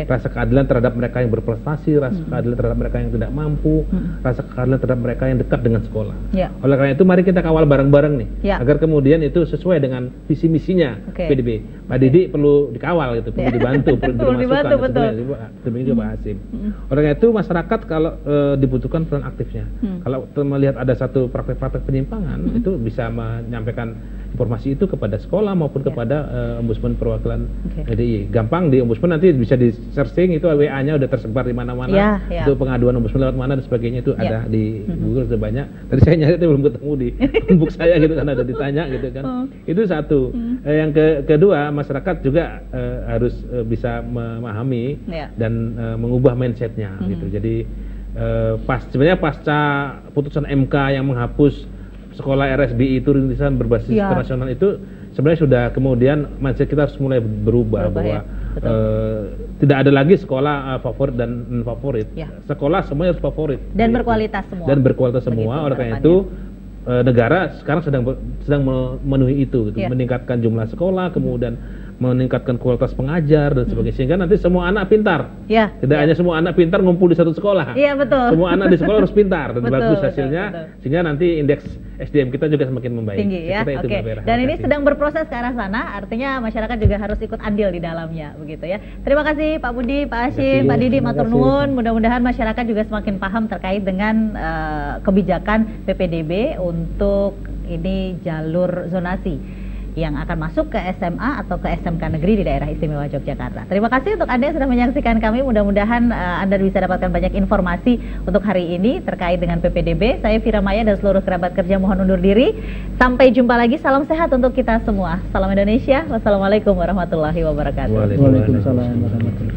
Speaker 4: Rasa keadilan terhadap mereka yang berprestasi, rasa keadilan terhadap mereka yang tidak mampu, rasa keadilan terhadap mereka yang dekat dengan sekolah. Oleh karena itu mari kita kawal bareng-bareng nih, agar kemudian itu sesuai dengan visi misinya PPDB. Pak Didi perlu dikawal gitu, perlu dibantu, perlu dimasukkan. Ini juga Pak Hasim. Oleh karena itu masyarakat kalau dibutuhkan peran aktifnya. Kalau melihat ada satu praktek-praktek penyimpangan, itu bisa menyampaikan informasi itu kepada sekolah maupun kepada Ombudsman perwakilan DIY. Gampang di Ombudsman nanti bisa di searching, itu WA-nya udah tersebar di mana-mana. Itu pengaduan Ombudsman lewat mana dan sebagainya itu ada di Google sudah banyak. Tadi saya nyari itu belum ketemu di book saya gitu kan, ada ditanya gitu kan. Itu satu. Yang kedua, masyarakat juga harus bisa memahami dan mengubah mindsetnya gitu. Jadi sebenarnya pasca putusan MK yang menghapus sekolah RSBI itu rintisan berbasis internasional itu sebenarnya sudah kemudian mindset kita harus mulai berubah bahwa tidak ada lagi sekolah favorit dan non favorit. Sekolah semuanya harus favorit
Speaker 1: dan berkualitas semua.
Speaker 4: Dan berkualitas semua. Oleh karena itu negara sekarang sedang memenuhi itu, gitu. Meningkatkan jumlah sekolah, kemudian meningkatkan kualitas pengajar dan sebagainya, sehingga nanti semua anak pintar. Tidak hanya semua anak pintar ngumpul di satu sekolah.
Speaker 1: Betul.
Speaker 4: Semua anak di sekolah harus pintar dan bagus hasilnya, sehingga nanti indeks SDM kita juga semakin membaik.
Speaker 1: Tinggi ya. Oke. Dan ini sedang berproses ke arah sana, artinya masyarakat juga harus ikut andil di dalamnya, begitu ya. Terima kasih Pak Budi, Pak Hashim, Pak Didi, matur nuwun. Mudah-mudahan masyarakat juga semakin paham terkait dengan kebijakan PPDB untuk ini jalur zonasi yang akan masuk ke SMA atau ke SMK negeri di daerah istimewa Yogyakarta. Terima kasih untuk Anda yang sudah menyaksikan kami. Mudah-mudahan Anda bisa dapatkan banyak informasi untuk hari ini terkait dengan PPDB. Saya Fira Maya dan seluruh kerabat kerja mohon undur diri. Sampai jumpa lagi. Salam sehat untuk kita semua. Salam Indonesia. Wassalamualaikum warahmatullahi wabarakatuh.
Speaker 2: Waalaikumsalam warahmatullahi wabarakatuh.